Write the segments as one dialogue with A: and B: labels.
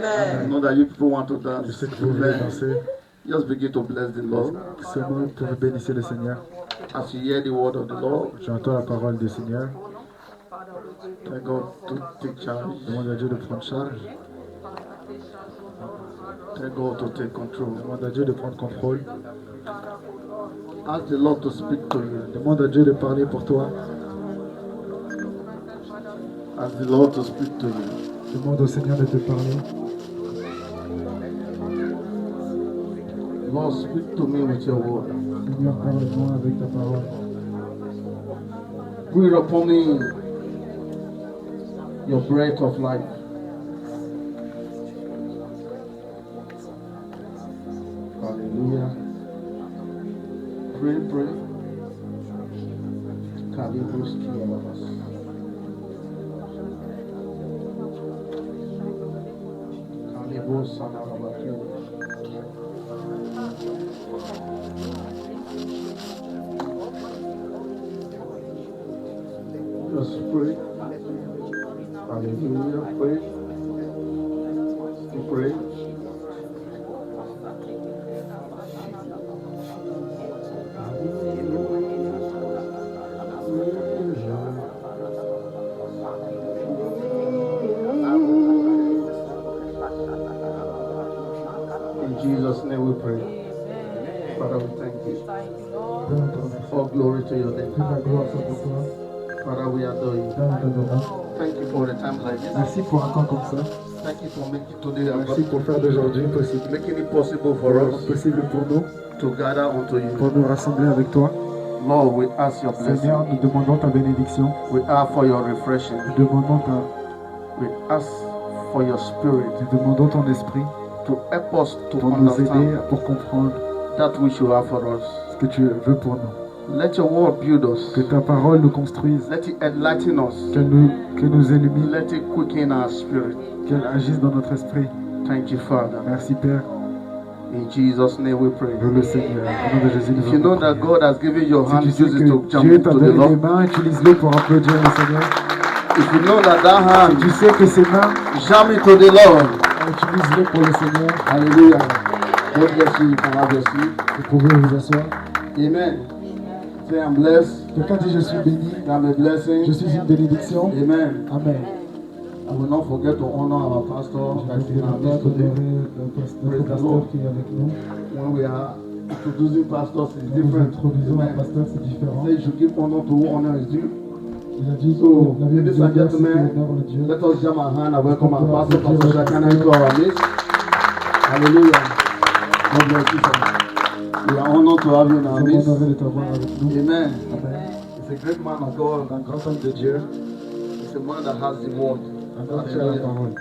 A: I know that you people want to dance.
B: Je sais que vous voulez danser.
A: Just begin to bless the Lord.
B: Seulement, vous pouvez bénir le Seigneur.
A: As you hear the word of the Lord,
B: J'entends la parole du Seigneur.
A: thank God to take charge.
B: Demande à Dieu de prendre charge.
A: Thank God to take control.
B: Demande à Dieu de prendre contrôle.
A: Ask the Lord to speak to you.
B: Demande à Dieu de parler pour toi.
A: Ask the Lord to speak to you.
B: Demande au Seigneur de te parler.
A: Lord, speak to me with your word.
B: Seigneur, parle-moi avec ta parole.
A: Breathe upon me your breath of life. Hallelujah. Pray, pray. Kalibus Kiyamas. Kalibus Sanarabakiyo. Just pray. Hallelujah. Pray. Pray. In Jesus' name we pray. Father, we thank you. All glory to your name. Father, we adore you. Thank you for the times like this.
B: Merci pour un temps comme ça.
A: Thank you for making today
B: Merci pour faire d'aujourd'hui possible.
A: making it possible for us
B: Possible pour nous,
A: to gather unto you.
B: pour nous rassembler avec toi.
A: Lord, we ask your
B: Seigneur,
A: blessing.
B: nous demandons ta bénédiction.
A: We ask for your refreshing.
B: Nous demandons
A: We ask for your spirit
B: nous demandons ton esprit
A: to help us to
B: pour nous aider,
A: understand
B: pour comprendre
A: that which you have for us.
B: ce que tu veux pour nous.
A: Let your word build us.
B: Que ta parole nous construise,
A: Let it enlighten us.
B: qu'elle nous illumine,
A: Let it quicken our spirit.
B: qu'elle agisse dans notre esprit.
A: Thank you, Father.
B: Merci Père,
A: In Jesus' name we pray.
B: je le Seigneur. Au nom de Jésus, nous
A: If you know that
B: prions.
A: God has given your hand,
B: Si tu sais
A: use it to
B: que
A: jump
B: Dieu t'a
A: into the
B: donné les
A: Lord.
B: mains, utilise-les pour applaudir le Seigneur.
A: If you know that
B: Si
A: hand,
B: tu sais que ces mains,
A: jump into the Lord.
B: utilise-les pour le Seigneur.
A: Hallelujah. God bless you. You can have your seat.
B: Vous pouvez vous asseoir.
A: Amen. Say I'm blessed.
B: Quelqu'un dit je suis béni,
A: I'm a blessing.
B: je suis une bénédiction.
A: Amen.
B: Amen.
A: I will not forget to honor our pastor that is in our midst today.
B: Notre pasteur qui est avec nous.
A: When we are introducing pastors, it's
B: Quand nous
A: different.
B: introduisons un
A: Amen.
B: pasteur, c'est différent.
A: Say you should give honor to who honor is due.
B: Il a dit
A: So,
B: la Bible
A: ladies
B: dit
A: and
B: regarde ce que
A: gentlemen,
B: l'honneur le Dieu.
A: let us jam our hand and welcome our pastor, Pastor Shakana, into our midst. Hallelujah. God bless you, sir. We are honored to have you in
B: Nous
A: our
B: sommes
A: midst.
B: honorés de t'avoir avec nous.
A: Amen.
B: Amen.
A: He's a great man of God.
B: Un grand homme de Dieu,
A: He's a man that has the word.
B: un homme qui a la parole.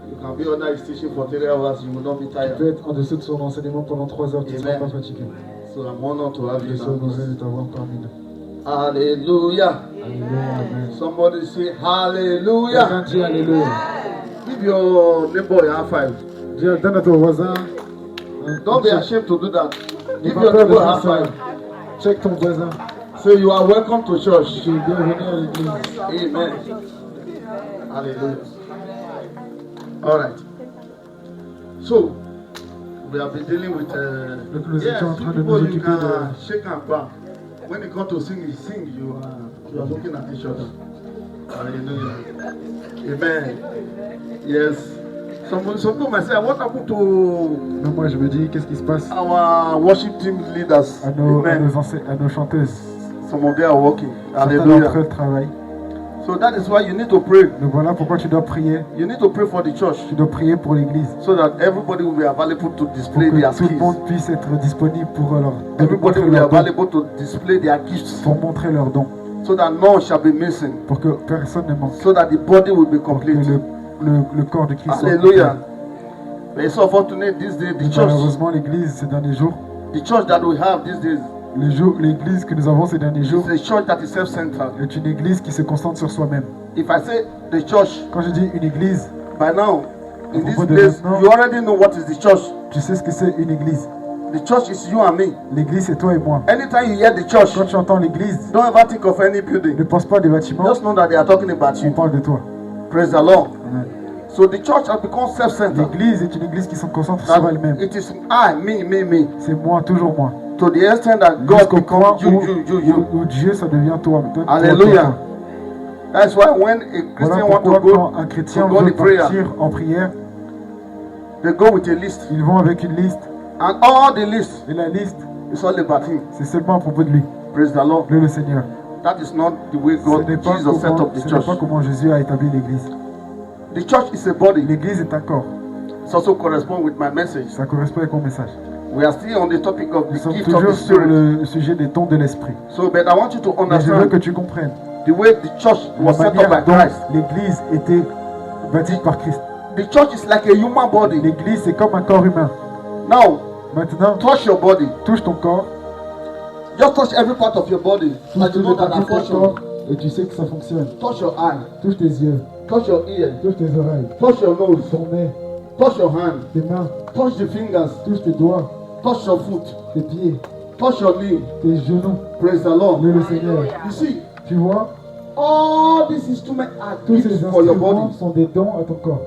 A: You can be under his teaching for 3 hours, you will not be
B: Tu
A: tired.
B: peux être en dessous de son enseignement pendant 3 heures, tu ne seras
A: Amen.
B: pas fatigué.
A: So I'm honored to have you
B: Je
A: in
B: suis
A: our
B: honoré
A: midst.
B: de t'avoir parmi nous.
A: Hallelujah.
B: Alléluia, amen.
A: Somebody say hallelujah.
B: Quelqu'un dit Alléluia.
A: Give your neighbor a high five.
B: Donne à ton voisin.
A: Don't be ashamed to do that.
B: N'aie
A: Give
B: pas
A: your
B: peur de
A: neighbor a
B: faire
A: high
B: ça.
A: five.
B: Check ton voisin.
A: Say you are welcome to church.
B: Tu es bienvenu à l'église.
A: Amen. Hallelujah. All right. So we have been dealing with.
B: Donc nous étions en train de
A: people
B: nous
A: you
B: occuper
A: can
B: de...
A: shake and clap. When you come to sing, you sing. You are looking at each other. Hallelujah. Amen. Yes. Some might say, what happened to
B: Non, moi je me dis, qu'est-ce qui se passe
A: our worship team leaders?
B: à
A: Amen.
B: nos chanteuses?
A: Some of them are working.
B: Certains d'entre
A: Hallelujah.
B: elles travaillent.
A: So that is why you need to pray.
B: Donc voilà pourquoi tu dois prier.
A: You need to pray for the church
B: Tu dois prier pour l'église.
A: so that everybody will be available to
B: Pour
A: display their
B: que tout le
A: skills.
B: monde puisse être disponible pour
A: Everybody
B: montrer
A: will be
B: leurs dons.
A: available to display their gifts
B: Pour montrer leurs dons.
A: so that none shall be missing.
B: Pour que personne ne manque.
A: So that the body will be
B: Pour que
A: complete.
B: le corps de Christ soit
A: Hallelujah.
B: complet.
A: But it's so unfortunate these days,
B: Mais malheureusement, l'église ces derniers jours,
A: the church that we have these days
B: l'église que nous avons ces derniers jours
A: is a church that is self-centered.
B: est une église qui se concentre sur soi-même.
A: If I say the church,
B: Quand je dis une église,
A: by now, in this
B: propos de
A: place,
B: maintenant,
A: you already know what is the church.
B: tu sais ce que c'est une église.
A: The church is you and me.
B: L'église, c'est toi et moi.
A: Anytime you hear the church,
B: Quand tu entends l'église,
A: don't ever think of any
B: ne
A: building.
B: pense pas des bâtiments,
A: Just know that they are talking about
B: on
A: you.
B: parle de toi.
A: Praise the Lord.
B: Amen.
A: So the church has become self-centered.
B: L'église est une église qui se concentre
A: That
B: sur elle-même.
A: it is I, me.
B: C'est moi, toujours moi.
A: To the extent that God
B: Jusqu'au point
A: becomes you.
B: où Dieu, ça devient toi.
A: Hallelujah. That's why when a Christian
B: Voilà
A: wants to
B: pourquoi
A: go
B: quand un chrétien
A: to God
B: veut
A: in prayer,
B: partir en prière,
A: they go with a list.
B: ils vont avec une liste.
A: And all the list
B: Et la liste,
A: is all about him.
B: c'est seulement à propos de lui.
A: Praise the Lord.
B: Le Seigneur.
A: That is not the way God,
B: Ce n'est pas,
A: Jesus set up the
B: ce n'est
A: church.
B: pas comment Jésus a établi l'église.
A: The church is a body.
B: L'église est un corps.
A: It also corresponds with my message.
B: Ça correspond avec mon message.
A: We are still on the topic of
B: Nous
A: the
B: sommes
A: gift of the
B: toujours sur
A: Spirit.
B: le sujet des dons de l'esprit.
A: So, but I want you to
B: Mais je veux que
A: understand
B: tu comprennes
A: the way the church
B: la
A: was set up by
B: manière dont
A: Christ.
B: l'église était bâtie par Christ.
A: The church is like a human body.
B: L'église, c'est comme un corps humain.
A: Now,
B: Maintenant,
A: touch your body.
B: touche ton corps.
A: Just touch every part of your body.
B: Touche
A: Like you
B: tous
A: know
B: les
A: that I
B: parties de ton
A: function.
B: corps et tu sais que ça fonctionne.
A: Touch your eye.
B: Touche tes yeux,
A: Touch your ear.
B: touche tes oreilles,
A: Touch your nose.
B: ton nez,
A: Touch your hand.
B: tes mains,
A: Touch the fingers.
B: touche tes doigts,
A: Touch your foot.
B: tes pieds,
A: Touch your knee.
B: tes genoux.
A: Praise the Lord.
B: Le Seigneur.
A: You see,
B: Tu vois,
A: all these instruments are
B: tous
A: gifts
B: ces
A: for your
B: instruments
A: body.
B: sont des dons à ton corps.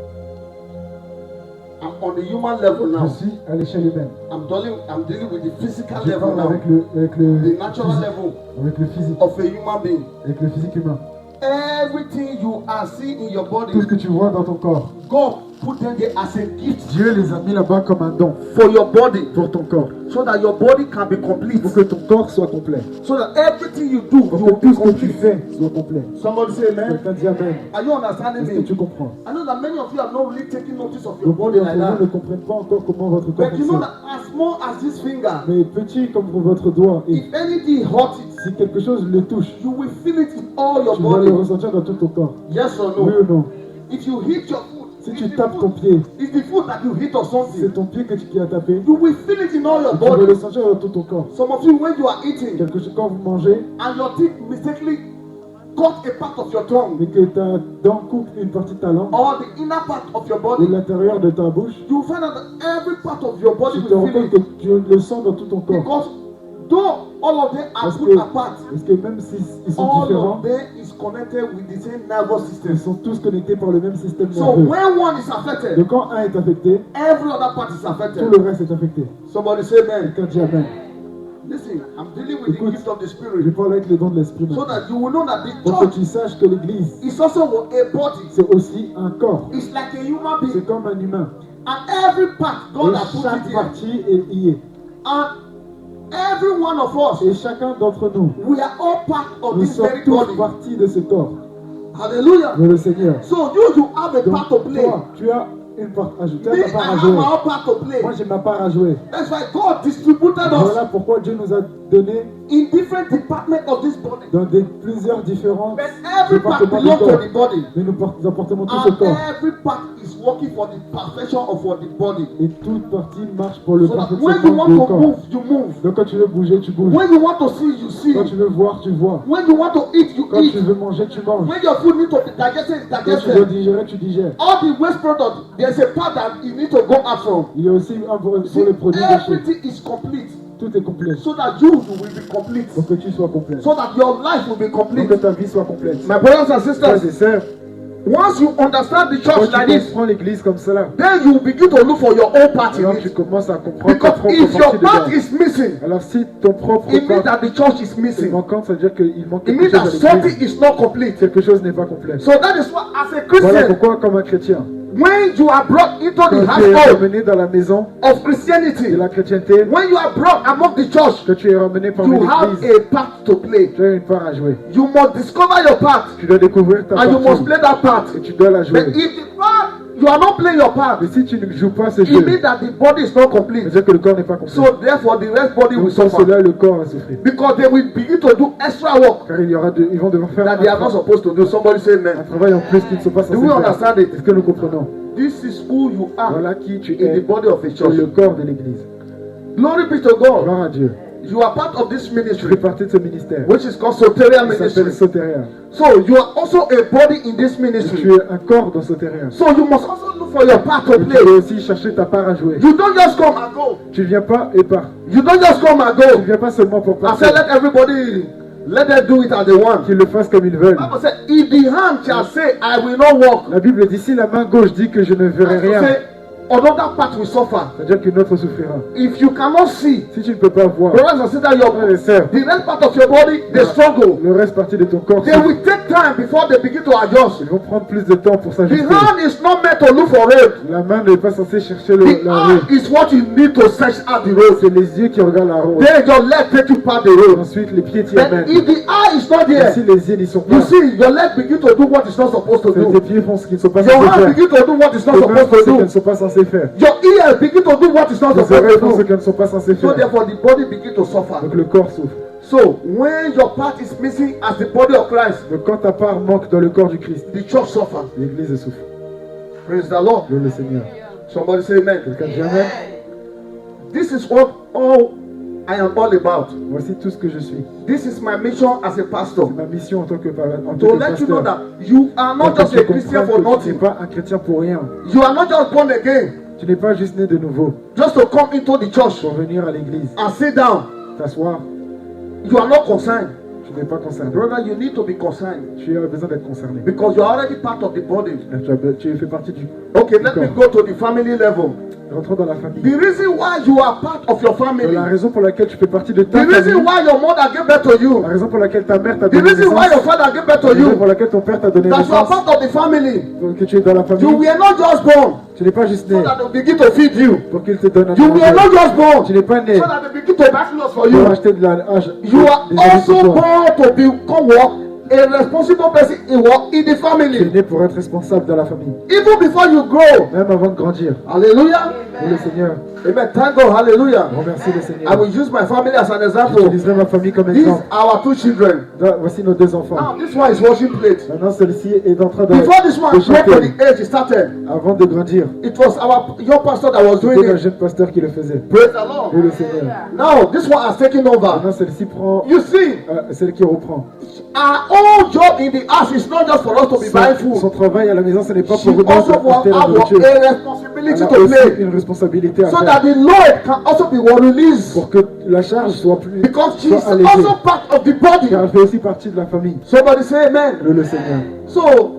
A: I'm on the human level
B: Je
A: now.
B: suis à l'échelle humaine.
A: I'm dealing with the physical
B: Je
A: level
B: parle
A: now.
B: avec le
A: The natural
B: physique,
A: level
B: avec le physique,
A: of a human being.
B: avec le physique humain.
A: Everything you are seeing in your body,
B: Tout ce que tu vois dans ton corps,
A: God put them there as a gift
B: Dieu les a mis là-bas comme un don
A: for your body,
B: pour ton corps,
A: so that your body can be complete.
B: pour que ton corps soit complet,
A: So that everything you do,
B: pour
A: you
B: que
A: will be
B: tout ce que tu
A: complete.
B: fais soit complet.
A: Somebody say amen.
B: Quelqu'un dit Amen.
A: Are you understanding
B: Est-ce que
A: me?
B: tu comprends?
A: I know that many of you have not really taken notice of your
B: Beaucoup
A: body
B: d'entre
A: like
B: vous ne
A: that.
B: comprennent pas encore comment votre corps
A: But you know
B: fonctionne.
A: that as small as this finger,
B: Mais petit comme votre doigt, et
A: if anything hurts it,
B: si quelque chose le touche,
A: you will feel it in all your
B: tu vas le
A: body.
B: ressentir dans tout ton corps.
A: Yes or
B: Oui
A: no?
B: ou non?
A: If you hit your foot,
B: Si
A: it's
B: tu
A: the
B: tapes
A: foot-
B: ton pied,
A: it's the foot that you hit or
B: c'est
A: something.
B: ton pied qui a tapé,
A: You will feel it in all your
B: tu vas le
A: body.
B: ressentir dans tout ton corps.
A: Some of you, when you are eating
B: Quelque chose quand vous mangez,
A: and your teeth mistakenly cut a part of your tongue
B: mais que ta dent coupe une partie de ta langue,
A: or the inner part of your
B: ou
A: body,
B: l'intérieur de ta bouche,
A: you find out that every part of your body
B: tu te rends
A: will feel
B: compte que
A: it.
B: tu le sens dans tout ton corps.
A: Because though all of them are
B: Parce
A: put
B: que,
A: apart,
B: parce que même s'ils sont
A: all
B: différents,
A: of them is connected with the same nervous system.
B: ils sont tous connectés par le même système
A: So
B: nerveux.
A: when one is affected,
B: Donc quand un est affecté,
A: every other part is
B: tout
A: affected.
B: le reste est affecté.
A: Somebody say amen.
B: Quelqu'un dit Amen.
A: Listen, I'm dealing with the
B: Écoute,
A: gift of the
B: Je
A: Spirit
B: parle avec le don de l'esprit
A: so
B: maintenant.
A: that you will know that the
B: Pour que
A: church
B: tu saches que l'église,
A: is also a body.
B: c'est aussi un corps.
A: It's like a human
B: C'est
A: being.
B: comme un humain.
A: And every part, God
B: Et
A: has put
B: chaque
A: it here.
B: partie y est.
A: And every one of us,
B: Et chacun d'entre nous,
A: we are all part of
B: nous
A: this
B: sommes
A: very
B: tous
A: body.
B: partie de ce corps.
A: Hallelujah.
B: De le Seigneur.
A: So you have a part to
B: Donc
A: play.
B: toi, tu as une part à jouer. Tu
A: Me,
B: as
A: I
B: ta part à
A: have
B: jouer.
A: my own part to play.
B: Moi, j'ai ma part à jouer.
A: That's why God distributed us
B: Voilà pourquoi Dieu nous a donné
A: in different departments of this body.
B: dans plusieurs différents
A: But every part
B: départements du
A: belongs to
B: corps.
A: the body.
B: Mais nous appartenons tous au
A: And
B: corps.
A: every part is working for the perfection of the body.
B: Et toute partie marche pour le
A: So that when you
B: perfectionnement
A: want
B: du
A: to
B: corps.
A: move, you move.
B: Donc quand tu veux bouger, tu bouges.
A: When you want to see, you see.
B: Quand tu veux voir, tu vois.
A: When you want to eat, you
B: Quand tu
A: eat.
B: veux manger, tu manges.
A: When your food needs to be digested, it's
B: Quand tu
A: digested.
B: veux digérer, tu digères.
A: All the waste products, there's a part that you need to go out from.
B: Il y a aussi un pour
A: See,
B: les produits déchets.
A: everything is complete.
B: Tout est complet.
A: So that you will be complete.
B: Pour que tu sois complet.
A: So that your life will be
B: Pour
A: complete.
B: que ta vie soit complète.
A: My brothers and
B: Frères et
A: sisters,
B: sœurs,
A: once you understand the
B: quand
A: church like
B: tu
A: this,
B: comprends l'église comme cela,
A: then you begin to look for your own part in
B: alors tu
A: it.
B: commences à comprendre ta
A: Because
B: propre
A: if your
B: partie
A: part
B: dedans.
A: is missing,
B: Alors si ton propre
A: it means
B: part
A: that the church is
B: est
A: missing.
B: manquant, ça veut dire qu'il manque
A: It
B: quelque
A: means that
B: chose à
A: something
B: l'église.
A: is not complete.
B: Quelque chose n'est pas complet.
A: So that is why, as a
B: Voilà
A: Christian,
B: pourquoi, comme un chrétien,
A: when you are brought into
B: quand
A: the
B: tu es
A: household
B: ramené dans la maison
A: of
B: de
A: Christianity,
B: la chrétienté,
A: when you are brought among the church,
B: que tu es ramené parmi
A: you have
B: l'église,
A: a part to play.
B: tu as une part à jouer.
A: You must discover your part
B: Tu dois découvrir ta
A: and you must
B: partie
A: play that part.
B: et tu dois la
A: But
B: jouer.
A: if the part you are not playing your part,
B: Mais si tu ne joues pas ce
A: it
B: jeu,
A: means that the body is not
B: ça
A: complete.
B: veut dire que le corps n'est pas complet.
A: So therefore, the rest body will
B: Donc pour
A: suffer
B: cela, le corps va souffrir.
A: because they will begin to do extra work
B: Car ils vont devoir faire
A: that they are not supposed to do. Somebody say
B: un
A: amen.
B: travail en plus qu'ils ne sont pas censés
A: Do we
B: faire.
A: understand it?
B: Est-ce que nous comprenons?
A: This is who you are
B: Voilà qui tu
A: in
B: es
A: the body of a
B: sur le
A: church.
B: corps de l'église.
A: Glory be to God.
B: Gloire à Dieu.
A: You are part of this
B: Tu fais
A: ministry,
B: partie de ce ministère.
A: which is called Soteria
B: Il s'appelle
A: Ministry.
B: Soteria.
A: So you are also a body in this
B: Tu
A: ministry.
B: es un corps dans Soteria.
A: So you must also look for your part to
B: Et tu
A: play.
B: dois aussi chercher ta part à jouer.
A: You don't just come and go.
B: Tu ne viens pas et pars.
A: You don't just come and
B: Tu ne
A: go.
B: viens pas seulement pour
A: I say
B: partir.
A: let everybody let them do it as they want.
B: qu'ils le fassent comme ils veulent.
A: Bible says, if the hand shall say, I will not walk,
B: La Bible dit, si la main gauche dit que je ne verrai rien,
A: say, another part will suffer.
B: c'est-à-dire qu'une autre souffrira.
A: If you cannot see,
B: Si tu ne peux pas voir,
A: brothers and sisters,
B: frères et sœurs,
A: the rest part of your body, they struggle.
B: le reste partie de ton corps,
A: They will take time before they begin to adjust.
B: ils vont prendre plus de temps pour
A: The
B: s'ajuster.
A: hand is not meant to look for road.
B: La main n'est pas censée chercher
A: The
B: la rue.
A: hand is what you need to search out the road.
B: C'est les yeux qui regardent la route.
A: Then your leg take you past the road.
B: Ensuite, les pieds t'y
A: But
B: amènent.
A: if the eye is not
B: Et si
A: there,
B: les yeux n'y sont
A: you
B: pas,
A: see, your leg begin to do what it's not supposed to
B: tes
A: do.
B: pieds font ce qu'ils ne sont pas
A: Your
B: censés
A: hand
B: faire.
A: begin to do what it's not
B: Tes mains font
A: supposed
B: ce
A: to
B: qu'elles ne
A: do.
B: sont pas censées faire.
A: Your ears begin to do what it's not
B: Tes
A: supposed
B: oreilles
A: to
B: font ce
A: do.
B: qu'elles ne sont pas censées
A: So
B: faire.
A: therefore, the body begin to suffer.
B: Donc le corps souffre.
A: So when your part is missing as the body of Christ,
B: Donc quand ta part manque dans le corps du Christ,
A: the church suffers.
B: l'Église souffre.
A: Praise the Lord.
B: Loué le Seigneur.
A: Somebody say amen.
B: Quelqu'un dit Amen.
A: This is what all I am all about.
B: Voici tout ce que je suis.
A: This is my mission as a pastor.
B: Ma mission en tant que
A: To let you know
B: pasteur.
A: that you are not
B: Pour
A: just
B: que
A: a
B: tu
A: Christian
B: comprennes
A: for
B: que tu n'es
A: nothing.
B: pas un chrétien pour rien.
A: You are not just born again
B: Tu n'es pas juste né de nouveau
A: just to come into the church
B: pour venir à l'église,
A: and sit down.
B: t'asseoir.
A: You are not concerned.
B: Tu n'es pas concerné.
A: Brother, you need to be concerned
B: Tu as besoin d'être concerné.
A: because you are already part of the body.
B: Tu fais partie du.
A: Okay, let me go to the family level.
B: Rentrons dans la famille.
A: The reason why you are part of your family,
B: La raison pour laquelle tu fais partie de ta
A: the reason
B: famille,
A: why your mother gave birth to you,
B: la raison pour laquelle ta mère t'a
A: the
B: donné
A: reason why your
B: naissance,
A: father gave birth
B: la
A: to
B: raison
A: you,
B: pour laquelle ton père t'a donné
A: that you are
B: naissance,
A: part of the family.
B: que tu es dans la
A: You
B: famille,
A: were not just born
B: tu n'es pas juste né
A: so that they begin to feed you.
B: pour qu'il te donne un
A: You were not
B: manger.
A: just born
B: Tu n'es pas né
A: so that they begin to buy clothes for
B: pour
A: you.
B: acheter de la
A: You are
B: des habits
A: also
B: pour toi.
A: born to become what? A responsible person in what? In the
B: Tu es
A: family.
B: né pour être responsable dans la famille.
A: Even before you grow.
B: Même avant de grandir.
A: Hallelujah.
B: Loué le Seigneur.
A: Amen. Thank God. Hallelujah.
B: Remercie le
A: I
B: Seigneur.
A: will use my family as an example.
B: J'utiliserai ma famille comme
A: These
B: exemple.
A: are our two children.
B: Voici nos deux enfants.
A: Now this one is washing plate.
B: Maintenant, celle-ci est en train de
A: Before this one got to
B: chanter.
A: the age he started,
B: Avant de grandir,
A: it was our young pastor that was doing
B: c'était un
A: it.
B: jeune pasteur qui le faisait.
A: Praise the Lord.
B: Loué le Seigneur.
A: Now this one has taken over.
B: Maintenant, celle-ci prend
A: You see,
B: celle qui reprend.
A: our own job in the house is not just for us to be buying
B: Son
A: food.
B: travail à la maison, ce n'est pas
A: She
B: pour nous
A: also will
B: apporter la
A: have
B: nourriture.
A: a responsibility
B: Elle a
A: to
B: aussi
A: play
B: une responsabilité à
A: so
B: faire
A: that the load can also be released
B: pour que la charge soit plus
A: because she
B: soit
A: is
B: allégée.
A: also part of the body.
B: Car elle fait aussi partie de la famille.
A: Somebody say amen.
B: Loué le Seigneur.
A: So,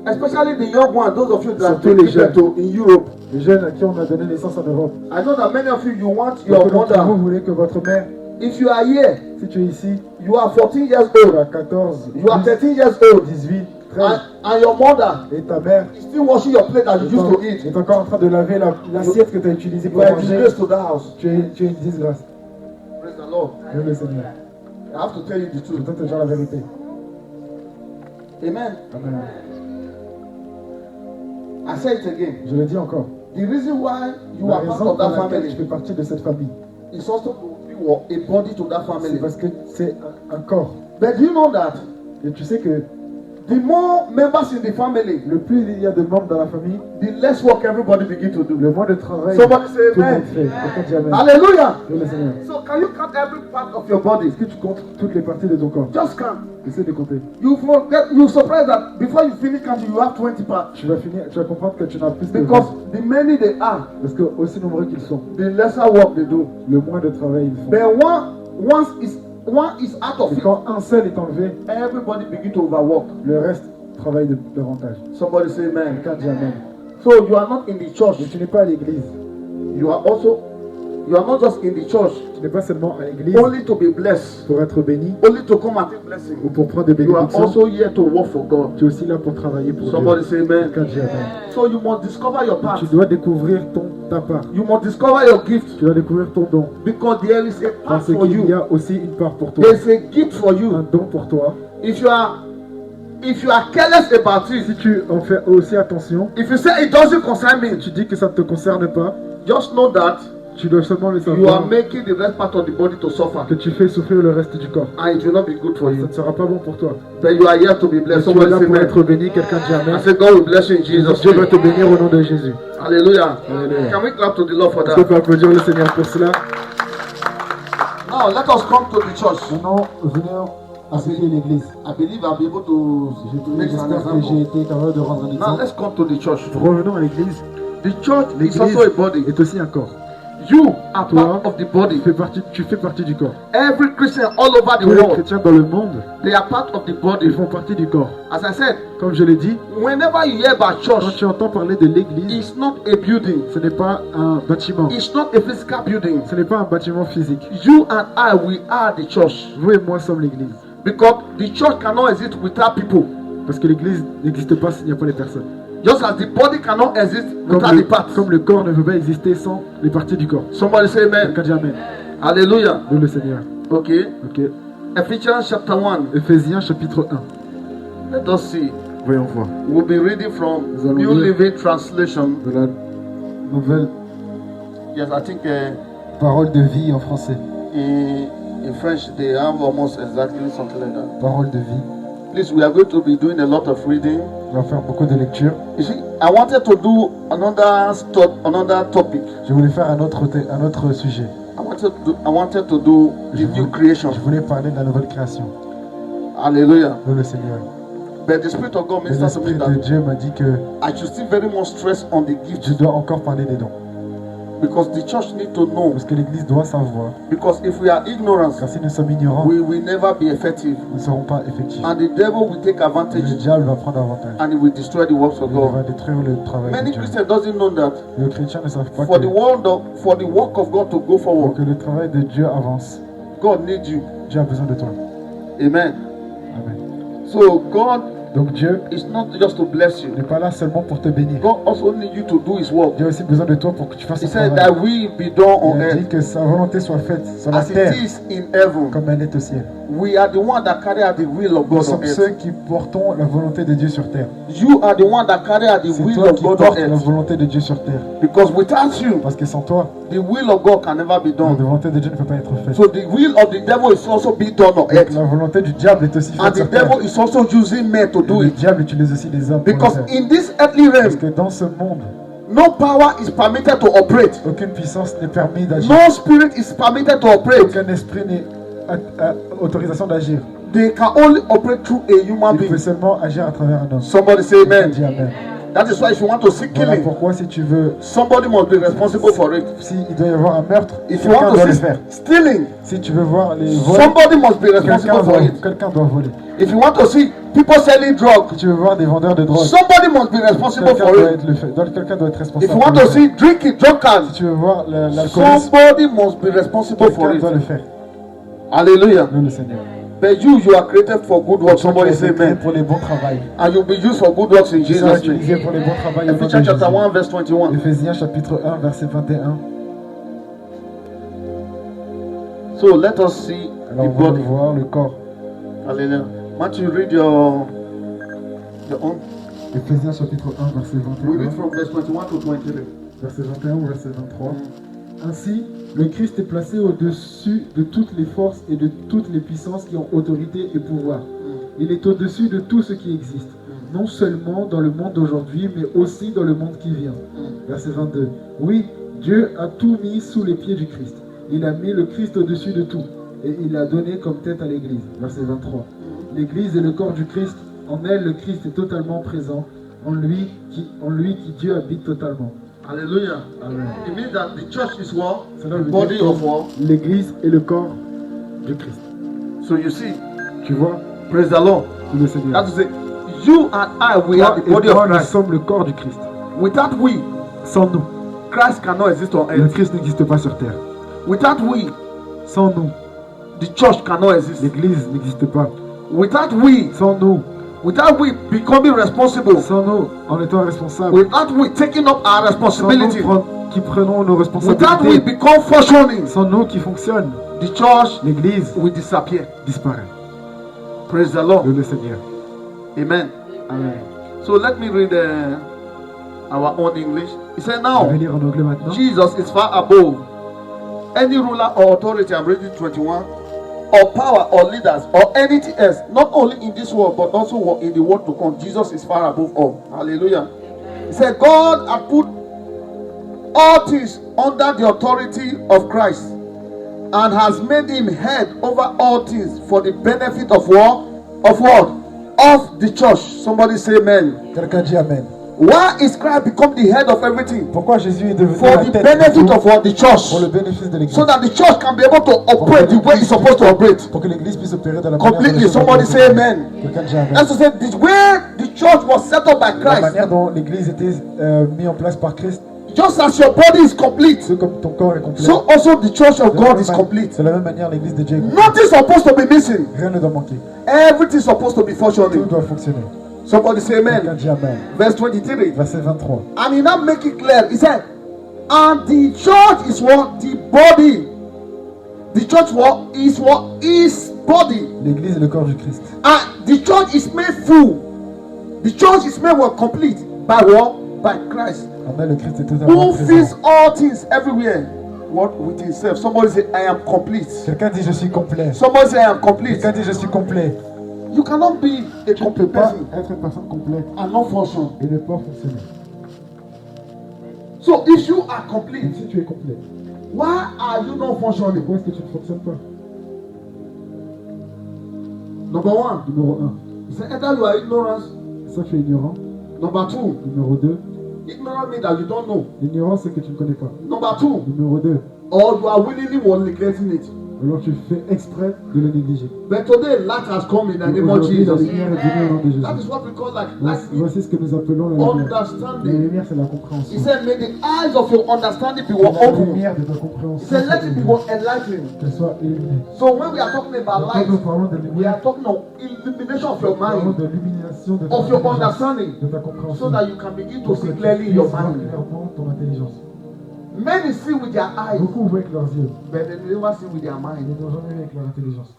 A: especially the young ones, those of you that
B: Surtout
A: have
B: les
A: been given to in Europe,
B: Les jeunes à qui on a donné naissance en Europe.
A: I know that many of you want your
B: Beaucoup d'entre vous
A: mother.
B: voulez que votre mère,
A: If you are here,
B: si tu es ici,
A: you are 14 years
B: tu
A: old,
B: as 14,
A: you are 13 years old,
B: 18, 13,
A: and your mother
B: et ta mère
A: is still washing your plate that you used to eat.
B: est encore en train de laver l'assiette que tu as utilisée
A: You
B: pour
A: are a
B: manger.
A: disgrace to that house.
B: Tu es une disgrâce.
A: Praise the Lord.
B: Dieu le Seigneur.
A: I have to tell you the
B: Je
A: truth.
B: dois te dire la vérité.
A: Amen.
B: Amen.
A: I say it again.
B: Je le dis encore.
A: The reason why you
B: La
A: are part
B: raison
A: of
B: pour
A: that
B: laquelle tu fais
A: family
B: partie de cette famille,
A: is also to be a body to that
B: c'est
A: family.
B: parce que c'est un corps.
A: But you know that
B: Et tu sais que
A: the more members in the family,
B: le plus il y a de membres dans la famille,
A: the less work everybody begin to do.
B: le moins de travail
A: Somebody say
B: tout le monde
A: amen.
B: fait. Quelqu'un dit Amen.
A: Hallelujah.
B: Dieu le Seigneur.
A: So can you count every part of your body?
B: Est-ce que tu comptes toutes les parties de ton corps?
A: Just count.
B: Essaie de compter.
A: You forget. You surprised that before you finish counting, you have 20 parts.
B: Tu vas comprendre que tu n'as plus de
A: Because
B: vie.
A: the many they are,
B: Parce que aussi nombreux qu'ils sont,
A: the lesser work they do.
B: le moins de travail ils font.
A: But one is out of
B: Et
A: it.
B: quand un seul est enlevé,
A: Everybody begin to overwork.
B: le reste travaille davantage.
A: Somebody say amen.
B: Quelqu'un dit Amen.
A: So you are not in the church.
B: Mais tu n'es pas à l'église.
A: You are not just in the church
B: Tu n'es pas seulement à l'église
A: only to be blessed,
B: pour être béni
A: only to come and take blessing.
B: ou pour prendre des
A: You are
B: bénédictions.
A: also here to work for God.
B: Tu es aussi là pour travailler pour
A: Somebody
B: Dieu.
A: say amen.
B: Quelqu'un dit Amen.
A: So you must discover your part.
B: Tu dois découvrir ta part.
A: You must discover your gift
B: Tu dois découvrir ton don.
A: because there is a part
B: Parce
A: for
B: qu'il y
A: you.
B: a aussi une part pour toi.
A: There is a gift for
B: Un
A: you.
B: don pour toi.
A: If you are careless about it,
B: Si tu en fais aussi attention,
A: if you say it doesn't concern me,
B: tu dis que ça ne te concerne pas,
A: just know that
B: tu dois seulement le
A: you are
B: savoir
A: making the rest part of the body to suffer,
B: que tu fais souffrir le reste du corps.
A: and it will not be good for
B: Ça
A: you.
B: ne sera pas bon pour toi.
A: But you are here to be
B: Mais
A: blessed.
B: tu es
A: Somebody
B: là
A: say
B: pour
A: amen.
B: être béni, quelqu'un dit
A: I
B: Amen.
A: say God will bless you in Jesus'
B: Dieu va
A: name.
B: te bénir au nom de Jésus.
A: Hallelujah.
B: Hallelujah.
A: Can we clap to the Lord for
B: Est-ce qu'on
A: that?
B: peut applaudir le Seigneur pour cela?
A: Now let us come to the church.
B: Maintenant, venons à ce qu'est l'église.
A: I believe I'll be able to make an
B: J'espère que j'ai
A: example.
B: été capable de rendre un
A: Now
B: exemple.
A: let's come to the church.
B: Revenons à l'église.
A: The church is
B: L'église
A: also a body.
B: est aussi un corps.
A: You are
B: Toi,
A: part of the body.
B: tu fais partie du corps.
A: Every Christian all over the
B: Tous les
A: world,
B: chrétiens dans le monde,
A: they are part of the
B: ils
A: body.
B: font partie du corps.
A: As I said,
B: Comme je l'ai dit,
A: whenever you hear about
B: quand
A: church,
B: tu entends parler de l'église,
A: it's not a building.
B: ce n'est pas un bâtiment.
A: It's not a physical building.
B: Ce n'est pas un bâtiment physique.
A: You and I, we are the church.
B: Vous et moi sommes l'église.
A: Because the church cannot exist without people.
B: Parce que l'église n'existe pas s'il n'y a pas les personnes.
A: Just as the body cannot exist without the parts.
B: Comme le corps ne peut pas exister sans les parties du corps.
A: Somebody say amen.
B: Quelqu'un dit amen.
A: Hallelujah.
B: Loue le Seigneur.
A: Okay.
B: Ok.
A: Ephesians chapter 1.
B: Éphésiens chapitre 1.
A: Let us see.
B: Voyons voir.
A: We'll be reading from
B: Nous allons
A: New
B: lire
A: Living Translation.
B: de la nouvelle
A: Yes, I think
B: parole de vie en français.
A: in French they have almost exactly something like that.
B: Parole de vie.
A: Please, we are going to be doing a lot of reading.
B: On va faire beaucoup de lectures.
A: You see, I wanted to do another topic.
B: Je voulais faire un autre sujet.
A: I wanted to do the new creation.
B: Je voulais parler de la nouvelle création.
A: Hallelujah.
B: Loue le Seigneur.
A: But the Spirit of God
B: Mais
A: ministered to me
B: l'Esprit de
A: that
B: Dieu m'a dit que
A: I should still very much stress on the
B: je
A: gift
B: dois encore parler des dons.
A: because the church need to know.
B: Parce que l'Église doit savoir.
A: Because if we are ignorant,
B: Car si nous sommes ignorants,
A: we will never be effective,
B: nous ne serons pas effectifs.
A: and the devil will take
B: Et
A: advantage
B: le diable va prendre avantage.
A: and he will destroy the works of
B: Il va
A: God.
B: détruire le travail de
A: Many
B: Dieu.
A: Christians doesn't know that
B: Les chrétiens ne savent pas
A: for
B: que
A: the work of God to go
B: pour
A: forward,
B: que le travail de Dieu avance,
A: God needs you.
B: Dieu a besoin de toi.
A: Amen.
B: Amen.
A: So God
B: Donc Dieu
A: is not just to bless you.
B: n'est pas là seulement pour te bénir.
A: God also needs you to do His work.
B: Dieu a aussi besoin de toi pour que tu fasses
A: He
B: son
A: said
B: travail.
A: that we be done on
B: Il a dit
A: earth
B: que sa volonté soit faite sur la
A: as
B: terre
A: it is in heaven.
B: comme elle est au ciel.
A: We are the one that carry out the will of
B: Nous
A: God
B: sommes
A: on earth.
B: ceux qui portons la volonté de Dieu sur terre.
A: You are the one that carry out the
B: C'est
A: will
B: toi
A: of
B: qui
A: God on
B: portes la
A: earth.
B: volonté de Dieu sur terre.
A: Because without you,
B: Parce que sans toi,
A: the will of God can never be
B: la
A: done.
B: volonté de Dieu ne peut pas être faite.
A: So the will of the devil is also be done on
B: Donc,
A: earth.
B: la volonté du diable est aussi
A: And
B: faite
A: the
B: sur terre.
A: devil is also using men to
B: Et
A: do
B: le
A: it.
B: diable utilise aussi des hommes pour le
A: Because
B: faire.
A: in this earthly
B: Parce
A: realm,
B: que dans ce monde,
A: no power is permitted to operate.
B: aucune puissance n'est permise d'agir.
A: No spirit is permitted to operate.
B: Aucun esprit n'est autorisation d'agir.
A: They can only operate through a human
B: Il peut
A: being.
B: seulement agir à travers un homme.
A: Somebody say amen.
B: Dis amen.
A: That is why if you want to see
B: Voilà
A: killing,
B: pourquoi si tu veux,
A: somebody must be responsible for it.
B: s'il doit y avoir un meurtre,
A: If you
B: quelqu'un
A: want
B: doit
A: to
B: le
A: see
B: faire.
A: stealing,
B: Si tu veux voir les vols,
A: somebody must be responsible
B: quelqu'un
A: for it.
B: doit voler.
A: If you want to see people selling drugs,
B: Si tu veux voir des vendeurs de drogue,
A: somebody must be responsible
B: quelqu'un
A: for
B: doit
A: it.
B: être quelqu'un doit être
A: If
B: responsable.
A: you
B: pour
A: want
B: le
A: to
B: faire.
A: see drinking, drunkards,
B: Si tu veux voir l'alcoolisme,
A: somebody must be responsible for
B: quelqu'un
A: it.
B: doit le faire.
A: Hallelujah.
B: Nous le Seigneur.
A: But you are created for good work. Somebody say amen.
B: Pour les bons travails.
A: And you'll be used for good works in
B: Tu seras
A: Jesus' name.
B: utilisé pour les bons travails au nom de
A: Ephesians chapter
B: Jésus.
A: 1, verse 21.
B: Éphésiens chapitre 1 verset 21.
A: So let us see the
B: Alors on va
A: body.
B: voir le corps.
A: Hallelujah. Matthew, read your own.
B: Éphésiens chapitre 1 verset
A: We read
B: 21.
A: from verse 21 to 23.
B: Verset 21 ou verset 23. Ainsi, le Christ est placé au-dessus de toutes les forces et de toutes les puissances qui ont autorité et pouvoir. Il est au-dessus de tout ce qui existe, non seulement dans le monde d'aujourd'hui, mais aussi dans le monde qui vient. Verset 22. Oui, Dieu a tout mis sous les pieds du Christ. Il a mis le Christ au-dessus de tout, et il l'a donné comme tête à l'Église. Verset 23. L'Église est le corps du Christ. En elle, le Christ est totalement présent. En lui qui Dieu habite totalement.
A: Hallelujah.
B: Amen.
A: It means that the church is what?
B: Cela
A: The
B: veut
A: body
B: dire
A: of what?
B: que l'Église est le corps du Christ.
A: So you see,
B: Tu vois,
A: praise the Lord.
B: c'est le Seigneur.
A: That is it. You and I, we
B: Toi
A: are the
B: et
A: body of
B: moi, nous
A: Christ.
B: sommes le corps du Christ.
A: Without we,
B: Sans nous,
A: Christ cannot exist on
B: le
A: earth.
B: Christ n'existe pas sur terre.
A: Without we,
B: Sans nous,
A: the church cannot exist.
B: l'Église n'existe pas.
A: Without we,
B: Sans nous,
A: becoming responsible.
B: sans nous, en étant responsables.
A: Without we taking up our
B: Sans nous,
A: responsibility.
B: qui prenons nos
A: Without we
B: responsabilités.
A: become functioning.
B: Sans nous qui fonctionnent,
A: The church
B: l'Église
A: will disappear.
B: disparaît.
A: Praise the Lord.
B: Le Seigneur.
A: Amen.
B: Amen.
A: So let me read our own English. He said,
B: Je
A: now,
B: vais lire en anglais maintenant.
A: Jesus is far above any ruler or authority, I'm reading 21, or power or leaders or anything else, not only in this world but also in the world to come. Jesus is far above all. Hallelujah. He said, God had put all things under the authority of Christ and has made him head over all things for the benefit of what? Of what? Of the church. Somebody say amen.
B: Quelqu'un dit Amen.
A: Why is Christ become the head of everything?
B: Pourquoi Jésus est devenu
A: For
B: la
A: the
B: tête
A: benefit
B: de tout,
A: of the church.
B: pour le bénéfice de l'église,
A: So that the church can be able to operate the way it's supposed to operate.
B: pour que l'église puisse opérer de la manière dont les
A: Completely.
B: choses
A: Somebody
B: doivent
A: say
B: opérer.
A: amen.
B: Quelqu'un dit amen.
A: That's to say, the way the church was set up by
B: La
A: Christ,
B: manière dont l'église était mise en place par Christ,
A: just as your body is complete,
B: c'est comme ton corps est complet.
A: so also the church of
B: De la
A: God
B: même
A: is
B: ma-
A: complete.
B: De la même manière, l'église de Dieu est complète.
A: Nothing's supposed to be missing.
B: Rien ne doit manquer.
A: Everything's supposed to be
B: Tout
A: functioning.
B: doit fonctionner.
A: Somebody say
B: Quelqu'un
A: amen.
B: dit amen.
A: Verse 23.
B: Verset 23.
A: And he now make it clear. He said, and the church is what? The body. The church what? Is what? Is body.
B: L'église est le corps du Christ.
A: And the church is made full. The church is made what? Complete. By what? By Christ.
B: Amen. Le Christ est totalement
A: Who fills
B: présent.
A: all things everywhere. What? With himself. Somebody say, I am complete.
B: Quelqu'un dit je suis complet.
A: Somebody say, I am complete.
B: Quelqu'un dit je suis complet.
A: You cannot be a
B: Tu ne peux
A: complete
B: pas
A: person
B: être une personne complète
A: and not function.
B: et ne pas fonctionner.
A: So if you are
B: Et
A: complete,
B: si tu es complet,
A: why are you not functioning?
B: pourquoi est-ce que tu ne fonctionnes pas?
A: Number one,
B: Numéro 1,
A: it's either you are ignorant.
B: ça tu es ignorant.
A: Number two,
B: Numéro 2,
A: ignorant means that you don't know.
B: l'ignorance c'est que tu ne connais pas.
A: Number two,
B: Numéro 2,
A: or you are willingly neglecting it.
B: alors tu fais exprès de le négliger.
A: But today, light has come in the name of
B: Aujourd'hui, la
A: Jesus.
B: lumière est venue au nom de Jésus.
A: That is what we call like
B: Voici ce que nous appelons la lumière. La
A: understanding.
B: lumière, c'est la
A: He
B: compréhension.
A: said, may the eyes of your understanding be
B: Que la
A: open.
B: lumière de ta
A: He
B: compréhension
A: said, let
B: soit
A: it be
B: illuminée.
A: enlightened.
B: Qu'elle soit illuminée.
A: So when we are talking about
B: Quand
A: light,
B: nous parlons de
A: we
B: lumière,
A: are talking of illumination of your
B: nous parlons
A: mind,
B: de l'illumination de ta
A: of your
B: intelligence,
A: understanding,
B: de ta
A: so
B: compréhension.
A: that you can begin to
B: Pour que
A: see
B: tu
A: clearly in your
B: puisses voir
A: mind.
B: clairement ton intelligence.
A: Many see with their eyes,
B: Beaucoup voient avec leurs yeux,
A: but they never see with their
B: ils
A: mind.
B: n'ont jamais vu avec leur intelligence.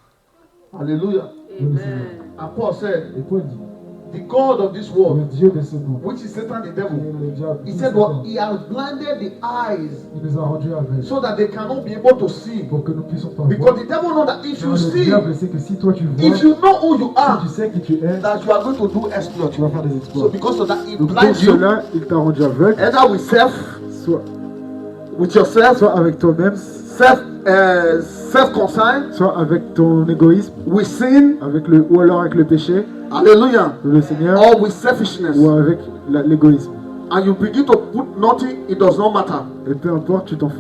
A: Hallelujah.
B: Nous le Seigneur.
A: And Paul said,
B: Et Paul dit,
A: the God of this
B: le
A: world,
B: Dieu de ce monde,
A: which is Satan the
B: qui
A: devil,
B: est le diable,
A: he
B: qui
A: said,
B: est
A: well,
B: Satan,
A: he has blinded the eyes
B: il nous a rendus aveugles
A: so that they cannot be able to see.
B: pour que nous puissions pas voir.
A: Because the devil knows that if
B: Car
A: you
B: le
A: see,
B: diable sait que si toi tu vois,
A: if you know who you
B: si
A: are,
B: tu sais qui tu es,
A: that you are going to do exploit.
B: tu vas faire des
A: So
B: exploits.
A: because of that, it
B: Donc pour
A: blinds you
B: cela, il t'a rendu aveugle,
A: either with self,
B: soit,
A: with yourself,
B: soit avec toi-même,
A: self-concern,
B: soit avec ton égoïsme,
A: with sin,
B: avec ou alors avec le péché,
A: hallelujah,
B: le Seigneur,
A: or with selfishness.
B: ou avec l'égoïsme.
A: And you begin to put nothing, it does not matter.
B: Et peu importe, tu t'en fous.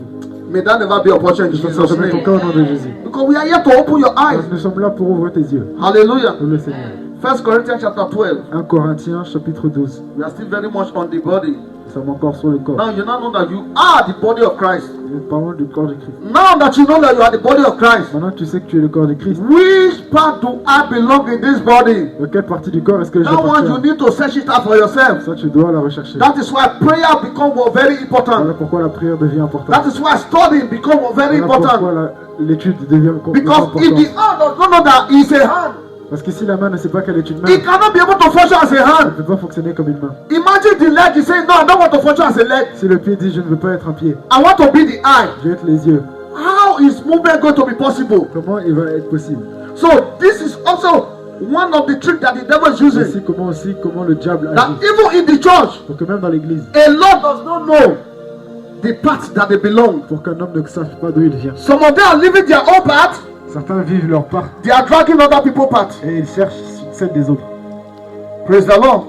A: May that never be a portion in
B: Que ça
A: Jesus'
B: soit jamais ton
A: name.
B: cas au nom de Jésus.
A: Because we are here to open your eyes.
B: Nous sommes là pour ouvrir tes yeux.
A: Hallelujah.
B: Nous le Seigneur.
A: 1 Corinthians chapter 12.
B: 1 Corinthiens chapitre 12.
A: We are still very much on the body.
B: Nous sommes encore sur le corps.
A: Now you now know that you are the body of Christ.
B: Nous parlons du corps de Christ.
A: Now that you know that you are the body of Christ,
B: Maintenant que tu sais que tu es le corps de Christ,
A: which part do I belong in this body?
B: de quelle partie du corps est-ce que
A: That one you
B: j'appartiens?
A: need to search it out for yourself.
B: Ça, tu dois la rechercher.
A: That is why prayer become very
B: Voilà
A: important.
B: pourquoi la prière devient importante.
A: That is why studying become very
B: Voilà pourquoi
A: important.
B: l'étude devient
A: Because
B: importante.
A: if the hand does not know that it's a hand,
B: Parce que si la main ne sait pas qu'elle est une main,
A: it cannot be able to function as a
B: elle
A: hand.
B: ne peut pas fonctionner comme une main.
A: Imagine the leg is saying, no, I don't want to function as a leg.
B: Si le pied dit je ne veux pas être un pied,
A: I want to be the eye.
B: je vais être les yeux,
A: How is movement going to be possible?
B: comment il va être possible?
A: So this is also one of the tricks that the devil is using.
B: Comment le diable
A: That
B: agit.
A: even in the church,
B: Pour que même dans l'église,
A: a lot does not know the path that they belong.
B: pour qu'un homme ne sache pas d'où il vient.
A: Some of them are living their own path.
B: Certains vivent leur part
A: They are dragging other people's path.
B: et ils cherchent celle des autres.
A: Praise the Lord.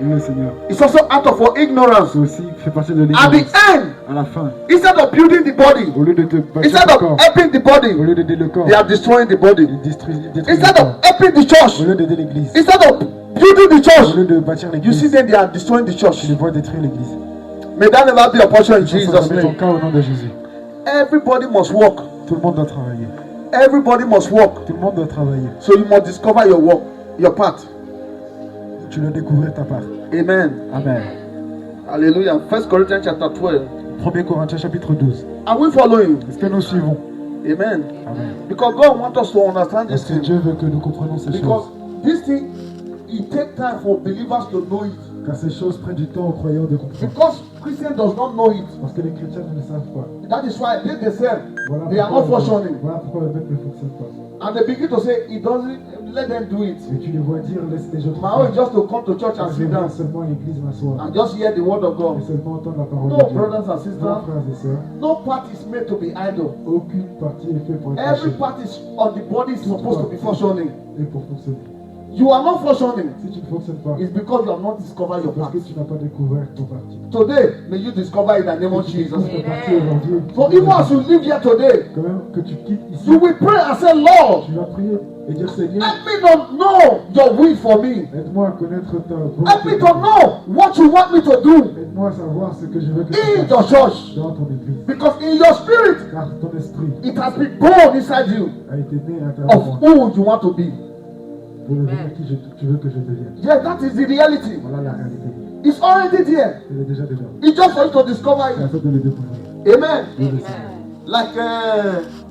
B: Le Seigneur.
A: It's also out of our ignorance.
B: Ça aussi fait partie de
A: At
B: l'ignorance.
A: the end,
B: À la fin,
A: instead of building the body,
B: au lieu de te bâtir
A: instead
B: le
A: of
B: corps,
A: helping the
B: au
A: body,
B: lieu d'aider le corps,
A: they are destroying the body.
B: ils détruisent le
A: Instead
B: corps.
A: of helping the
B: Au
A: church,
B: lieu d'aider l'église,
A: instead of building the
B: au
A: church,
B: lieu de bâtir
A: you see
B: l'église,
A: them, they are destroying the church.
B: tu les vois détruire l'église.
A: May that never be a portion in
B: Ça
A: Jesus'
B: soit jamais ton
A: name.
B: cas au nom de Jésus.
A: Everybody must work.
B: Tout le monde doit travailler.
A: Everybody must work.
B: Tout le monde doit travailler.
A: So you must discover your work, your path.
B: Tu dois découvrir ta part.
A: Amen.
B: Amen.
A: Hallelujah. 1 Corinthians chapter 12.
B: 1 Corinthiens chapitre 12.
A: Are we following?
B: Est-ce que nous suivons?
A: Amen.
B: Amen.
A: Because God wants us to understand
B: Parce
A: this
B: que
A: thing.
B: Dieu veut que nous comprenions ces
A: Because
B: choses.
A: this thing, it takes time for believers to know it.
B: Car ces choses prennent du temps aux croyants de comprendre.
A: Because Christians does not know it.
B: Parce que les chrétiens ne le savent pas.
A: That is why they themselves,
B: Voilà
A: they are not
B: pourquoi,
A: functioning.
B: voilà pourquoi le bête ne fonctionne pas.
A: And they begin to say, it doesn't, let them do it.
B: Et tu les vois dire, laisse les autres
A: My own is
B: faire.
A: just to come to church and
B: Je
A: sit
B: viens
A: down
B: seulement à l'église m'asseoir.
A: and just hear the word of
B: Et
A: God.
B: seulement entendre la parole
A: No,
B: de Dieu.
A: brothers and
B: Non,
A: sisters,
B: frères et sœurs,
A: no part is made to be idle.
B: aucune partie est faite pour être
A: Every
B: cachée
A: part is on the body is supposed to be functioning.
B: et pour fonctionner.
A: you are not functioning,
B: Si tu ne fonctionnes pas,
A: it's because you have not discovered your
B: parce
A: path.
B: que tu n'as pas découvert ton parti.
A: Today, may you discover in the name of Jesus.
B: Ton parti aujourd'hui.
A: So even as you live here today,
B: Quand même que tu quittes ici,
A: you will pray and say, Lord,
B: tu vas prier et dire Seigneur,
A: help me to know your will for me.
B: aide-moi à connaître ta
A: Help me
B: volonté.
A: to know what you want me to do
B: Aide-moi à savoir ce que je veux que tu
A: in
B: fasses
A: your church.
B: dans ton église.
A: Because in your spirit,
B: Car ton esprit
A: it has been born inside you
B: a été né à l'intérieur de
A: of
B: moi
A: who you want to be.
B: pour devenir qui tu veux que je devienne.
A: Yes, that is the reality.
B: Voilà la réalité.
A: It's already there.
B: Elle est déjà dedans.
A: It's just for you to discover
B: C'est à
A: it.
B: toi de le découvrir.
A: Amen.
B: Oui, le Seigneur.
A: Like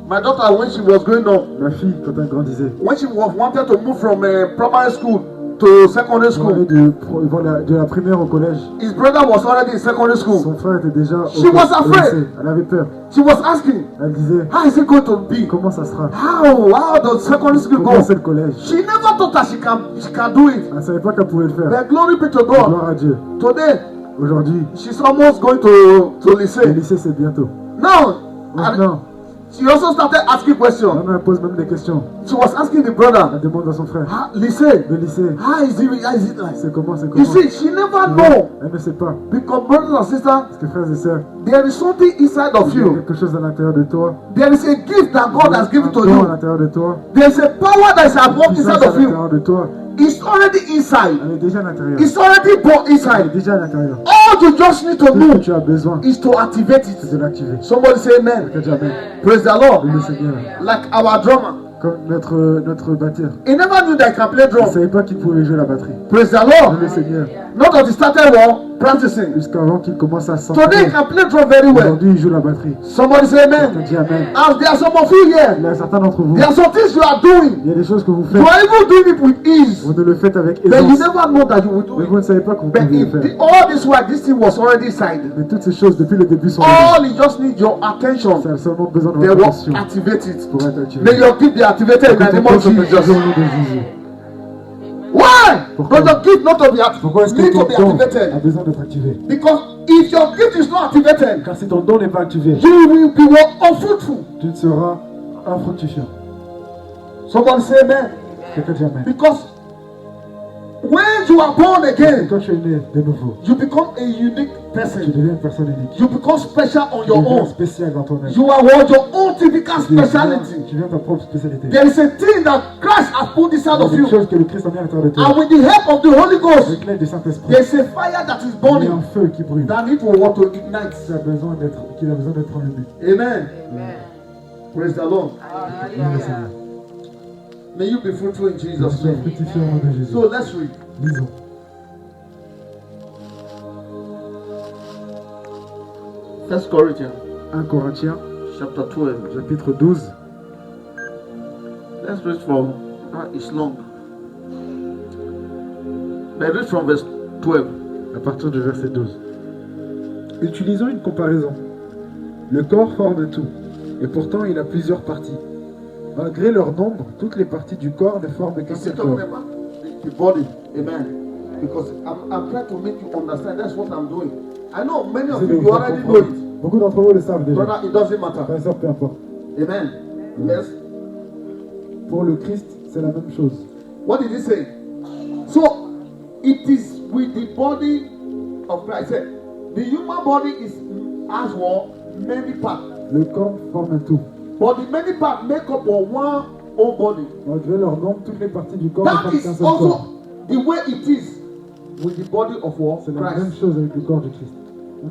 A: my daughter, when she was growing up,
B: Ma fille, quand elle grandissait,
A: when she was wanted to move from primary school to secondary
B: elle
A: school,
B: allait de la primaire au collège.
A: his brother was already in secondary school.
B: Son frère était déjà au
A: She was
B: au
A: afraid.
B: lycée. Elle avait peur.
A: She was asking,
B: Elle disait,
A: how is it going to be?
B: comment ça sera?
A: How does secondary school
B: Comment c'est
A: go?
B: le collège?
A: She never thought that she can do it.
B: Elle ne savait pas qu'elle pouvait le faire.
A: But glory be to God.
B: Gloire à Dieu.
A: Today,
B: Aujourd'hui,
A: she's almost going to
B: le
A: lycée.
B: lycée c'est bientôt.
A: Now,
B: Maintenant,
A: she also started asking questions.
B: maintenant elle pose même des questions.
A: She was asking the brother,
B: Elle demande à son frère.
A: lycée,
B: Le lycée,
A: how is it like?
B: c'est comment, c'est
A: You
B: comment?
A: see, she never know.
B: Elle ne sait pas.
A: Because brothers and sisters,
B: Parce que frères et sœurs,
A: there is something inside of
B: il y a
A: you.
B: quelque chose à l'intérieur de toi.
A: There is a gift that God has given to
B: Un don à
A: you.
B: l'intérieur de toi.
A: There is a power that is at
B: Une
A: work
B: puissance
A: inside
B: à
A: of you.
B: l'intérieur de toi.
A: It's already inside.
B: Elle est déjà à l'intérieur.
A: It's already born
B: Elle est
A: inside.
B: déjà à l'intérieur.
A: All you just need to
B: Tout ce que
A: do
B: tu as besoin,
A: is to activate
B: c'est
A: it.
B: de l'activer.
A: Somebody say amen.
B: Que Dieu amen.
A: Praise the Lord.
B: Oui, le Seigneur.
A: Like our drummer.
B: Comme notre batteur.
A: He never knew that he can play
B: Il ne
A: drum.
B: savait pas qu'il pouvait jouer la batterie.
A: Praise the
B: Oui,
A: Lord.
B: le Seigneur.
A: Not that he started practicing.
B: Jusqu'avant qu'il commence à
A: Today he
B: s'entraîner.
A: can play drum very well.
B: Aujourd'hui, il joue la batterie.
A: Somebody say
B: Que
A: amen.
B: Dieu amen.
A: As there are some of you here,
B: Il y a certains d'entre vous.
A: there are some things you are doing.
B: Il y a des choses que vous
A: You
B: faites.
A: are even doing it with ease.
B: Vous ne le faites avec
A: But you
B: aisance.
A: never know that you will do
B: Mais
A: it.
B: vous ne savez pas que vous
A: But
B: pouvez le faire.
A: all this while, this thing was already inside.
B: Mais toutes ces choses, depuis le début, sont
A: All you just need your attention.
B: Ça a seulement besoin de
A: They
B: votre
A: will
B: attention
A: activate it.
B: pour être activé.
A: May your gift be activated in the name of
B: Au nom
A: Jesus.
B: de Jésus.
A: Why?
B: Pourquoi?
A: Does your gift not to be
B: Pourquoi est-ce
A: need
B: que
A: to
B: ton
A: be
B: don a
A: activated?
B: besoin d'être activé?
A: Because if your gift is not activated,
B: Car si ton don n'est pas activé,
A: you will be unfruitful.
B: tu ne seras infructifiant.
A: Somebody say amen.
B: Quelqu'un dit amen.
A: Because when you are born
B: Et
A: again,
B: quand tu es né de nouveau,
A: you become a unique
B: tu
A: person.
B: deviens une personne unique.
A: You become special on
B: Tu
A: your
B: deviens
A: own.
B: spécial dans ton être.
A: You are what your own typical
B: Tu deviens
A: speciality.
B: ta propre spécialité.
A: There is a thing that Christ has put
B: Il y
A: inside
B: a
A: of
B: des
A: you.
B: choses que le Christ a mis à l'intérieur de toi.
A: And with the help of the Holy Ghost,
B: Avec l'aide du Saint-Esprit,
A: there is a fire that is
B: il y a un
A: burning
B: feu qui brûle.
A: that need to want to ignite.
B: Qui a besoin d'être allumé.
A: Amen. Praise the Lord.
B: Oui, le Seigneur.
A: May you be fruitful in
B: Que tu
A: Jesus'
B: sois
A: name.
B: fructifié au nom de Jésus.
A: So let's read.
B: Lisons.
A: 1 Corinthians
B: 1 Corinthiens,
A: chapter 12.
B: chapitre 12.
A: Let's read from, it's long. But read from verse 12.
B: À partir du verset 12. Utilisons une comparaison. Le corps forme tout, et pourtant il a plusieurs parties. Malgré leur nombre, toutes les parties du corps ne forment qu'un
A: He's still
B: seul
A: talking
B: corps.
A: about the body. Amen. Because I'm trying to make you understand. That's what I'm doing. I know many of you already know it.
B: Beaucoup d'entre vous le savent déjà.
A: Brother, it doesn't matter.
B: Peu importe.
A: Amen. Yes.
B: Pour le Christ, c'est la même chose.
A: What did he say? So it is with the body of Christ. He said, the human body has what? Many parts.
B: Le corps forme tout.
A: But the many parts make up of one whole body.
B: Malgré leur nombre, toutes les parties du corps ne
A: That
B: forment qu'un
A: is
B: seul corps.
A: also the way it is with the body of what?
B: C'est la même
A: Christ.
B: chose avec le corps de Christ.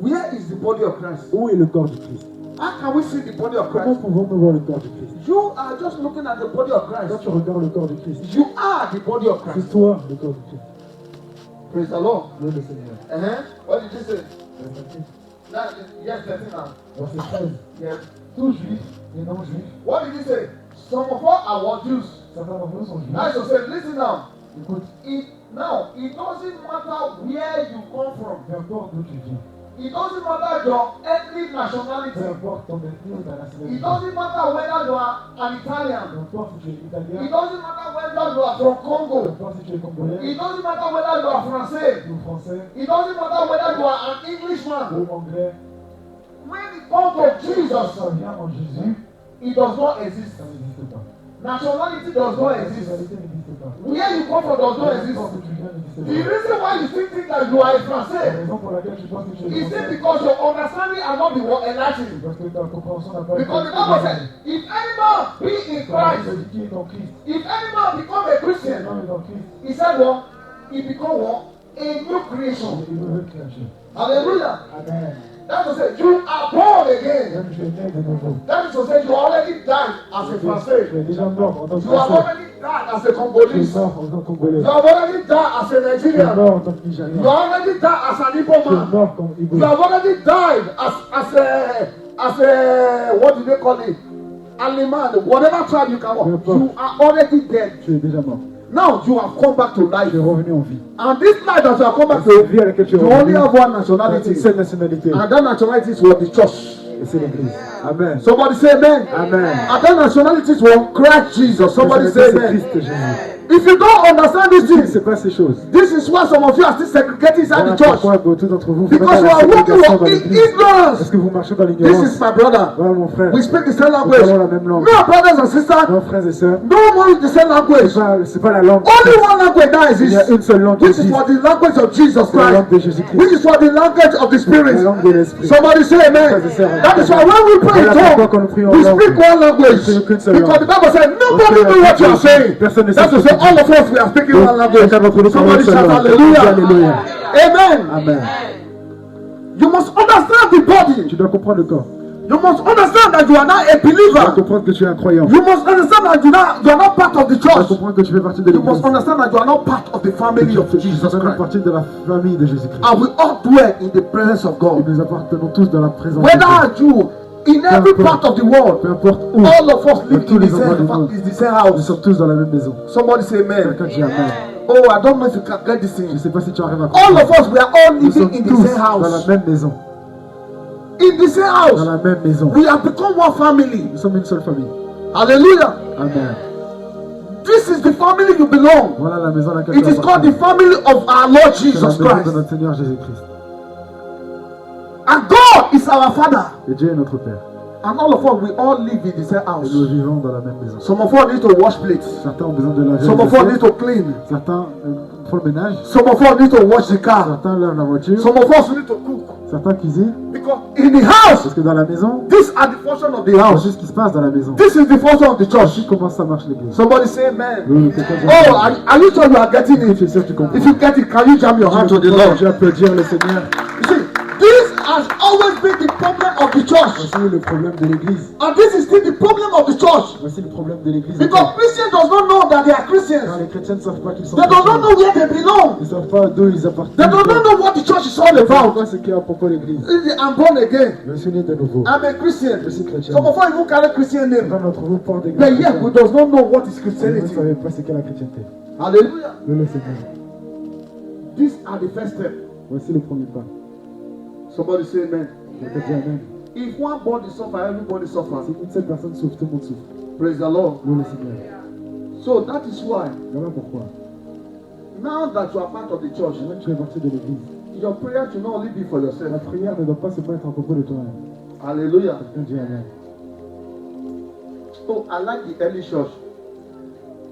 A: Where is the body of Christ?
B: Où est le corps de Christ?
A: How can we see the body of
B: Comment
A: Christ?
B: pouvons-nous voir le corps de Christ?
A: You are just looking at the body of
B: Quand
A: Christ.
B: tu regardes le corps de Christ,
A: You are the body of
B: c'est
A: Christ.
B: toi le corps de Christ.
A: Praise the Lord.
B: Loué le Seigneur.
A: What did you say?
B: Verset
A: That is, yes, 13 now.
B: 13.
A: Yes.
B: Tous juifs et non juifs,
A: What did he say? Some of us are what Jews.
B: certains d'entre nous sont
A: I
B: juifs.
A: should say, listen now.
B: Écoute,
A: It doesn't matter where you come from.
B: peu importe d'où tu viens,
A: It doesn't matter your ethnic
B: peu
A: nationality.
B: importe ton ethnie ou ta
A: It
B: nationalité,
A: doesn't matter whether you are an
B: peu
A: Italian.
B: importe si tu es
A: It
B: italien,
A: doesn't matter whether you are from
B: peu
A: Congo.
B: importe si tu es congolais
A: It doesn't matter whether you are Francais.
B: ou français
A: It doesn't matter whether you are an Englishman.
B: ou anglais,
A: When it comes to Jesus,
B: ça vient en Jésus,
A: it does not exist.
B: ça n'existe pas.
A: Nationality does not
B: La
A: exist.
B: nationalité n'existe pas. pas.
A: Where you come from does not exist.
B: D'où tu viens n'existe
A: The
B: pas.
A: reason why you still think that you are a
B: La
A: Français
B: raison pour laquelle tu penses que tu es
A: is it
B: français,
A: because your understanding has not been enlightened.
B: parce que ta compréhension n'a pas été.
A: Because the Bible says, if any man be in Christ,
B: Qui est en Christ.
A: if any man become a
B: Si un
A: Christian,
B: homme est en Christ,
A: he said what? He become what? A new creation.
B: il est une nouvelle créature.
A: Hallelujah.
B: Amen.
A: That is to say, you are born again.
B: Même tu es né de nouveau.
A: That is to say, you already died as a
B: Tu
A: Français.
B: es déjà mort en tant que
A: You have
B: Français.
A: already died as a
B: Tu es
A: Congolese.
B: mort en tant que Congolais.
A: You have already died as a
B: Tu es
A: Nigerian.
B: mort en tant que
A: You
B: Nigérien.
A: have already died as an Igbo
B: Tu es
A: man.
B: mort comme Igbo.
A: You have already died as a what do they call it? Aliman, whatever tribe you can walk. You are already dead.
B: Tu es déjà mort.
A: Now you have come back to life.
B: Tu es revenu en vie.
A: And this life that you have come back
B: Cette vie
A: to,
B: à laquelle tu es
A: you only
B: revenu,
A: have one
B: tu as une
A: nationality.
B: seule nationalité.
A: And that nationality is what the church.
B: Et c'est l'Église. Amen.
A: Somebody say amen.
B: Amen.
A: And that nationality is what Christ Jesus. Somebody say
B: C'est
A: amen.
B: Christ Jésus.
A: If you don't understand these
B: Tu ne
A: things,
B: sais pas ces choses.
A: this is why some of you are still segregated inside
B: Voilà
A: the church.
B: pourquoi beaucoup d'entre vous
A: Because you
B: la
A: are walking
B: ségrégation dans
A: in
B: l'Église.
A: ignorance.
B: Parce que vous marchez dans
A: This
B: l'ignorance.
A: is my brother.
B: Voilà mon frère.
A: We speak the same
B: Nous
A: language.
B: parlons la même langue.
A: No, brothers and sisters,
B: Non, frères et sœurs,
A: no one is the same language.
B: c'est pas la langue.
A: Only one language that
B: Il y a
A: exists,
B: une seule langue qui
A: which is
B: existe.
A: for the language of Jesus
B: C'est la langue de
A: Christ,
B: Jésus-Christ.
A: which is for the language of the
B: La
A: Spirit.
B: langue de l'Esprit.
A: Somebody say amen. That is why when we pray in
B: Voilà pourquoi quand
A: tongues,
B: nous prions en
A: we
B: langue,
A: speak one language.
B: c'est qu'une seule
A: Because the
B: langue.
A: Bible says nobody knows what you are saying.
B: Personne ne sait
A: That's to
B: ce que
A: say
B: tu
A: all
B: dis.
A: of us we are speaking one language.
B: Chacun d'entre nous parle
A: Somebody
B: une seule
A: shout
B: langue.
A: hallelujah.
B: Alléluia.
A: Amen.
B: Amen.
A: You must understand the body.
B: Tu dois comprendre le corps.
A: You must understand that you are not a
B: Tu dois
A: believer.
B: comprendre que tu es un croyant.
A: You must understand that you are not part of the
B: Tu dois
A: church.
B: comprendre que tu fais partie de
A: You
B: l'Église.
A: must understand that you are not part of the family of
B: Tu
A: Jesus
B: fais
A: Christ.
B: partie de la famille de Jésus-Christ.
A: And we all dwell in the presence of
B: Et
A: God.
B: nous appartenons tous dans la présence de
A: Whether
B: Dieu.
A: you in every part of the
B: Peu
A: world,
B: importe où,
A: all of us live
B: tous
A: in
B: les
A: the
B: endroits du
A: same,
B: monde.
A: is the same
B: Nous
A: house.
B: sommes tous dans la même maison.
A: Somebody say amen.
B: Quelqu'un dit Amen.
A: Oh, I don't know if you can get this
B: Je ne
A: thing.
B: sais pas si tu arrives à
A: All
B: comprendre.
A: of us, we are all
B: Nous
A: living
B: sommes
A: in the
B: tous
A: same
B: dans la
A: house.
B: même maison.
A: In the same
B: Dans
A: house.
B: la même maison.
A: We have become one family.
B: Nous sommes une seule famille.
A: Hallelujah.
B: Amen.
A: This is the family you belong.
B: Voilà la maison à laquelle
A: It
B: tu
A: is called the
B: appartiens.
A: family of our Lord
B: C'est la
A: Jesus
B: maison de
A: Christ.
B: notre Seigneur Jésus-Christ.
A: And God is our Father.
B: Et Dieu est notre Père.
A: And all of us, we all live in the same
B: Et
A: house.
B: nous vivons dans la même maison.
A: Some of us need to wash plates.
B: Certains ont besoin de laver
A: Some
B: les
A: of us need
B: assiettes.
A: to clean.
B: Certains font le ménage.
A: Some of us need to wash the car.
B: Certains lavent la voiture.
A: Some of us need to cook.
B: Certains cuisinent.
A: Because in the house,
B: Parce que dans la maison,
A: these are the function of the
B: c'est
A: house.
B: ce qui se passe dans la maison.
A: This is the function of the church.
B: Comment ça marche l'église?
A: Somebody say amen.
B: Oui, quelqu'un dit
A: Oh,
B: Amen.
A: are you sure you are getting
B: Tu es
A: it?
B: sûr que tu comprends?
A: If you get it, can you jam your hand to the Lord?
B: Je vais applaudir le Seigneur.
A: You see, this has always been the problem of the church.
B: Voici le problème de l'église.
A: And this is still the problem of the church.
B: Voici le problème de l'église.
A: Because Christians does not know that they are
B: Car
A: Christians.
B: les chrétiens ne savent pas qu'ils sont
A: They do not
B: chrétiens.
A: know where they belong.
B: Ils ne savent pas d'où ils
A: They
B: appartiennent.
A: do not know what the church is all
B: Ils ne savent
A: about.
B: pas ce qu'il y a à propos de l'église.
A: I'm born again.
B: Je suis né de nouveau.
A: I'm a Christian.
B: Je suis chrétien.
A: Some of us even carry Christian name.
B: Certains d'entre vous portent des
A: But yet
B: chrétiens.
A: we does not know what is
B: Vous ne
A: Christianity.
B: savez pas ce qu'est la chrétienté.
A: Hallelujah.
B: Le Seigneur.
A: These are the first step.
B: Voici le premier pas.
A: Somebody say amen.
B: Quelqu'un dit Amen.
A: If one body suffer, everybody suffers.
B: Si une seule personne souffre, tout le monde souffre.
A: Praise the Lord.
B: Le Seigneur.
A: So that is why
B: Voilà pourquoi.
A: now that you are part of the church,
B: Maintenant que tu fais partie de l'église,
A: your prayer should not only be for
B: la
A: yourself.
B: prière ne doit pas se mettre à propos de toi-même.
A: Hallelujah.
B: Quelqu'un dit Amen.
A: Oh, I like the early church.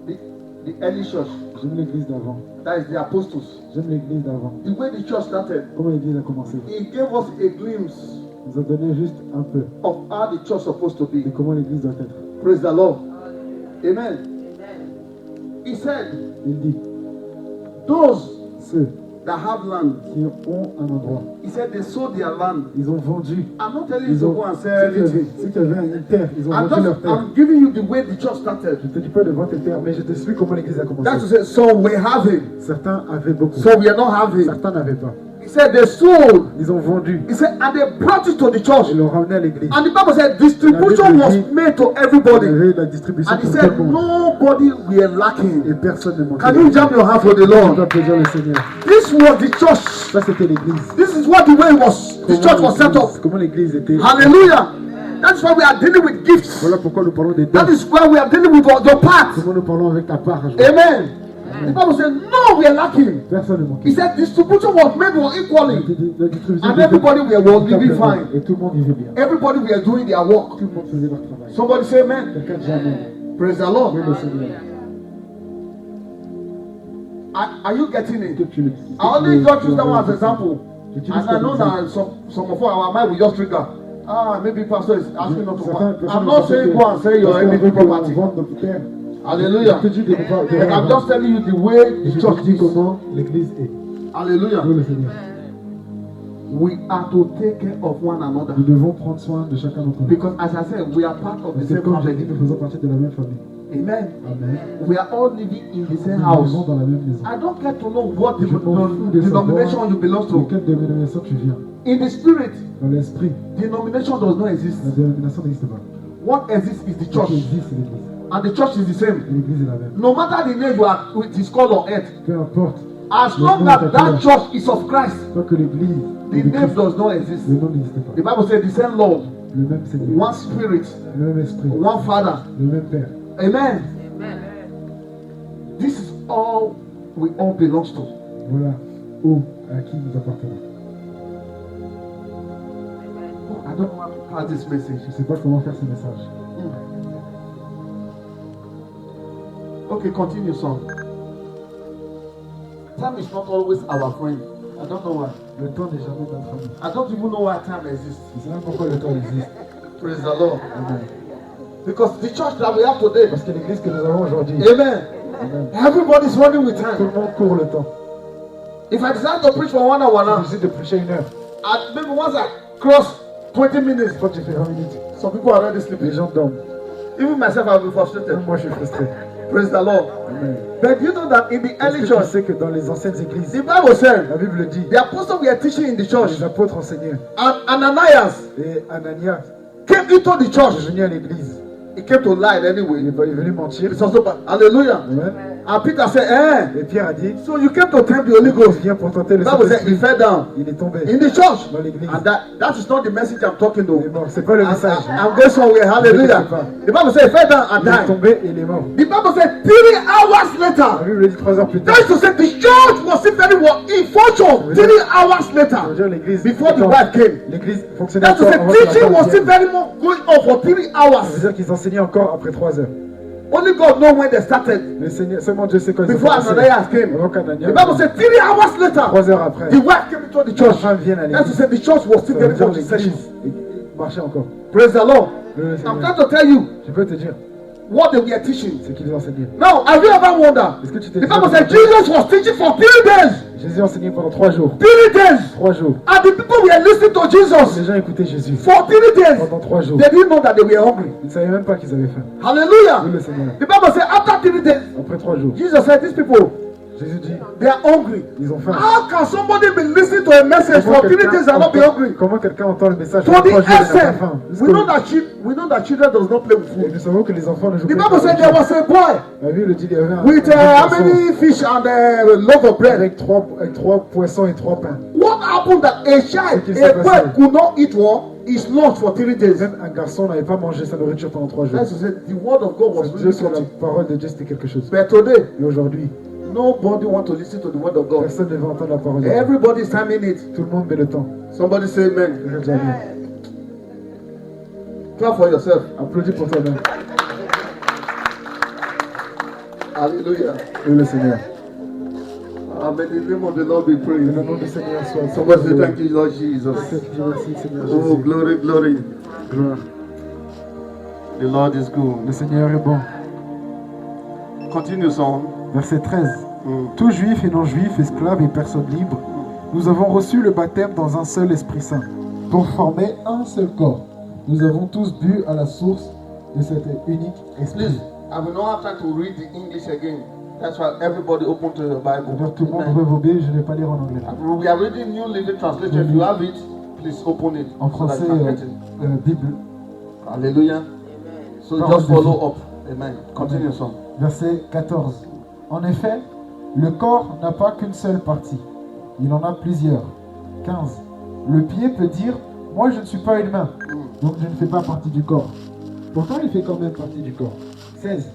A: The early church.
B: J'aime l'église d'avant.
A: That is the apostles.
B: J'aime l'église d'avant.
A: The way the church started,
B: Comment l'église a commencé?
A: it gave us a glimpse
B: Il nous a donné juste un peu
A: of how the church is supposed to
B: de
A: be.
B: comment l'église doit être.
A: Praise the Lord. Amen. He said,
B: Il dit,
A: those
B: ceux
A: that have land,
B: qui ont un endroit,
A: he said they sold their land.
B: ils ont vendu.
A: I'm not telling you
B: Ils
A: to
B: ont,
A: go and sell anything.
B: ceux qui avaient une terre, ils ont vendu leur terre.
A: I'm giving you the way the church started.
B: Je ne te dis pas de vendre tes terres, mais je t'explique comment l'église a
A: That's to
B: commencé.
A: say, some were having,
B: Certains avaient beaucoup.
A: some were not having.
B: Certains n'avaient pas.
A: He said they sold.
B: Ils ont vendu.
A: He said, and they brought it to the church.
B: Ils l'ont ramené à l'église.
A: And the Bible said distribution was made to
B: Il y
A: everybody.
B: avait la distribution
A: And he
B: pour tout
A: said
B: le monde.
A: nobody were
B: Et
A: lacking.
B: personne ne manquait.
A: Can you jam your hand for the
B: On
A: Lord?
B: peut applaudir le Seigneur.
A: This was the church.
B: Ça, c'était l'église.
A: This is what the way the church was set up.
B: Comment l'église était.
A: Hallelujah. That's why we are dealing with gifts.
B: Voilà pourquoi nous parlons des
A: That
B: dons.
A: is why we are dealing with your part.
B: Comment nous parlons avec ta part.
A: Amen. The Bible said no, we are lacking.
B: Personne ne
A: He
B: manquait.
A: said distribution was made equally.
B: La distribution
A: And
B: était
A: everybody were living fine.
B: Et tout le monde vivait bien.
A: Everybody were doing their work.
B: Tout le monde faisait leur travail.
A: Somebody say amen.
B: Quelqu'un dit Amen.
A: Praise the Lord.
B: Oui, le Seigneur.
A: Are you getting
B: Est-ce que
A: it?
B: tu le
A: I only just use that one as an example.
B: J'utilise
A: And I
B: comme
A: know
B: exemple.
A: that some of our mind will just trigger. Maybe pastor is asking not to
B: Certaines
A: go.
B: personnes
A: I'm
B: vont
A: not
B: penser
A: saying
B: que
A: go and sell your
B: parce qu'on
A: MVP
B: veut qu'on
A: property.
B: vende notre terre.
A: Hallelujah.
B: Je te dis de ne pas de
A: But I'm
B: vendre.
A: just telling you the way
B: Je
A: the
B: te
A: church
B: dis
A: is.
B: comment l'église est.
A: Hallelujah.
B: Louez le Seigneur.
A: We are to take care of one another.
B: Nous devons prendre soin de chacun d'entre nous.
A: Because as I said, we are part of the
B: Parce que
A: same
B: comme j'ai dit,
A: family.
B: nous faisons partie de la même famille.
A: Amen.
B: Amen.
A: We are all living in the same
B: Nous
A: house.
B: vivons dans la même maison.
A: I don't care to know what
B: Je m'en fous de
A: denomination
B: savoir
A: you belong
B: de
A: to.
B: quelle dénomination tu viens.
A: In the spirit,
B: Dans l'esprit,
A: denomination does not exist.
B: la dénomination n'existe pas.
A: What exists is the
B: Ce
A: church.
B: qui existe, c'est l'église.
A: And the church is the
B: Et
A: same.
B: l'église est la même.
A: No matter the name you are, it is called on earth.
B: Peu importe.
A: As long as that church is of Christ,
B: Tant que l'église
A: the
B: est de
A: name
B: Christ,
A: does not exist.
B: le nom n'existe pas.
A: The Bible says the same Lord,
B: Le même Seigneur,
A: one spirit,
B: le même esprit,
A: one Father.
B: le même Père.
A: Amen. This is all we all belongs to.
B: Voilà où, à qui nous appartenons.
A: I don't know how to pass this message.
B: Je ne sais pas comment faire ce message.
A: Okay, continue, son. Time is not always our friend. I don't know why.
B: Le temps n'est jamais notre ami.
A: I don't even know why time exists.
B: Je ne sais même pas pourquoi le temps existe.
A: Praise the Lord.
B: Amen.
A: Because the church that we have today,
B: Parce que l'église que nous avons aujourd'hui,
A: amen.
B: Amen.
A: Everybody's running with
B: Tout
A: time.
B: le monde court le temps.
A: If I decide to preach for 1 hour
B: Je
A: now,
B: décide de prêcher 1 heure.
A: and maybe once I cross 20 minutes,
B: Une fois que j'ai fait 20 minutes,
A: some people are already
B: les
A: sleeping.
B: gens dorment.
A: Even myself, I'll be frustrated.
B: Même moi, je suis frustré.
A: Praise the Lord.
B: Amen.
A: But you know that in the
B: Est-ce
A: early
B: que tu
A: church,
B: sais que dans les anciennes églises,
A: the Bible said
B: la Bible dit,
A: the apostles were teaching in the church,
B: les apôtres enseignaient.
A: and Ananias
B: Et Ananias
A: came into the
B: est
A: church.
B: venu à l'église.
A: He came to lie
B: Il
A: anyway.
B: est venu mentir.
A: It's also bad. Hallelujah.
B: Amen.
A: And Peter said,
B: Et Pierre a dit,
A: so you came to tempt the Holy
B: il
A: Ghost.
B: vient pour tenter le
A: The Bible said he
B: Saint-Esprit.
A: fell down
B: Il est tombé
A: in the church.
B: dans l'église.
A: And that is not the message I'm talking
B: Il est
A: to.
B: mort. C'est pas le message.
A: I'm going somewhere. Hallelujah. The Bible said he fell down and
B: Il est
A: died.
B: tombé et il est mort.
A: The Bible said 3 hours
B: La
A: later.
B: Bible dit 3 heures plus tard.
A: That is to say the church was still very well in function 3 hours
B: Ça veut
A: later
B: dire l'église.
A: before the
B: quand
A: wife came.
B: L'église fonctionnait
A: That is to
B: encore
A: say
B: avant que la
A: teaching
B: femme
A: was still
B: vienne.
A: very much going on for 3
B: Ça veut
A: hours.
B: dire qu'ils enseignaient encore après 3 heures.
A: Only God knows when they started.
B: Le Seigneur, seulement Dieu sait quand ils ont
A: Before
B: commencé.
A: Ananias came.
B: Avant
A: The
B: qu'Ananias,
A: Bible said 3 hours later,
B: 3 heures après,
A: the wife came into the
B: la
A: church.
B: femme vient à
A: That's to
B: l'église.
A: say the church was
B: Ça
A: still
B: veut
A: very
B: dire
A: much in session.
B: l'église marchait encore.
A: Praise the Lord.
B: Le
A: I'm
B: Seigneur.
A: trying to tell you
B: Je peux te dire
A: what they were teaching.
B: ce qu'ils enseignaient.
A: Now, have you ever wondered?
B: Est-ce que tu t'es
A: The
B: dit
A: Bible said Jesus was teaching for 3 days.
B: Jésus enseignait pendant 3 jours.
A: 3 days.
B: 3 jours.
A: And the people were listening to Jesus
B: Les gens écoutaient Jésus
A: for 3 days.
B: pendant 3 jours.
A: They didn't know that they were hungry.
B: Ils ne savaient même pas qu'ils avaient faim.
A: Hallelujah.
B: Oui, le Seigneur.
A: The Bible said after 3 days,
B: Après 3 jours,
A: Jesus said, these people,
B: Jésus dit,
A: they are hungry.
B: ils ont faim.
A: How can somebody be listening to a message for 3 days and not be hungry?
B: Comment quelqu'un entend le message
A: To
B: pendant
A: the
B: 3 jours et n'a pas
A: essence,
B: faim?
A: we know that children does not play with
B: Et
A: food.
B: nous savons que les enfants ne jouent
A: The
B: pas
A: Bible said there
B: avec
A: was a boy
B: la Bible dit qu'il y avait un
A: with
B: un
A: how
B: garçon
A: many fish and a loaf of bread.
B: avec 3 poissons et 3 pains.
A: What happened that a child,
B: Ce qui s'est
A: a boy
B: passé.
A: could not eat his lunch for 3 days?
B: Même un garçon n'avait pas mangé sa nourriture pendant 3 jours.
A: That's to say, the word of God was
B: Dieu
A: really
B: sur la
A: something.
B: parole de Dieu, c'était quelque chose.
A: But today,
B: Et aujourd'hui,
A: nobody wants to listen to the word of God.
B: personne ne veut entendre la parole de Dieu.
A: Everybody's timing it.
B: Tout le monde met le temps.
A: Somebody say amen.
B: Je dis amen.
A: Clap for yourself.
B: Applaudis pour toi-même.
A: Hallelujah.
B: Oui, le Seigneur.
A: May the name of the Lord be
B: Que
A: praised.
B: le nom du Seigneur soit.
A: Somebody say thank you, Lord Jesus.
B: Merci, Seigneur
A: Oh,
B: Jésus.
A: glory, glory.
B: Gloire.
A: The Lord is good.
B: Le Seigneur est bon.
A: Continue, son.
B: Verset 13. Tout juif et non-juif, esclave et personne libre, nous avons reçu le baptême dans un seul Esprit Saint, pour former un seul corps. Nous avons tous bu à la source de cet unique Esprit.
A: Please, I will not have time to read the English again. That's why everybody open to the Bible.
B: C'est-à-dire tout le monde ouvre vos Bibles, je ne vais pas lire en anglais.
A: We are reading New Living Translation. If you have it, please open it.
B: En
A: so that
B: français,
A: you can get it.
B: Bible,
A: Hallelujah. So
B: Parole
A: just
B: de
A: follow
B: vie.
A: up. Amen. Continue, son.
B: verset 14. En effet, le corps n'a pas qu'une seule partie, il en a plusieurs. 15. Le pied peut dire, moi je ne suis pas une main, donc je ne fais pas partie du corps. Pourtant il fait quand même partie du corps. 16.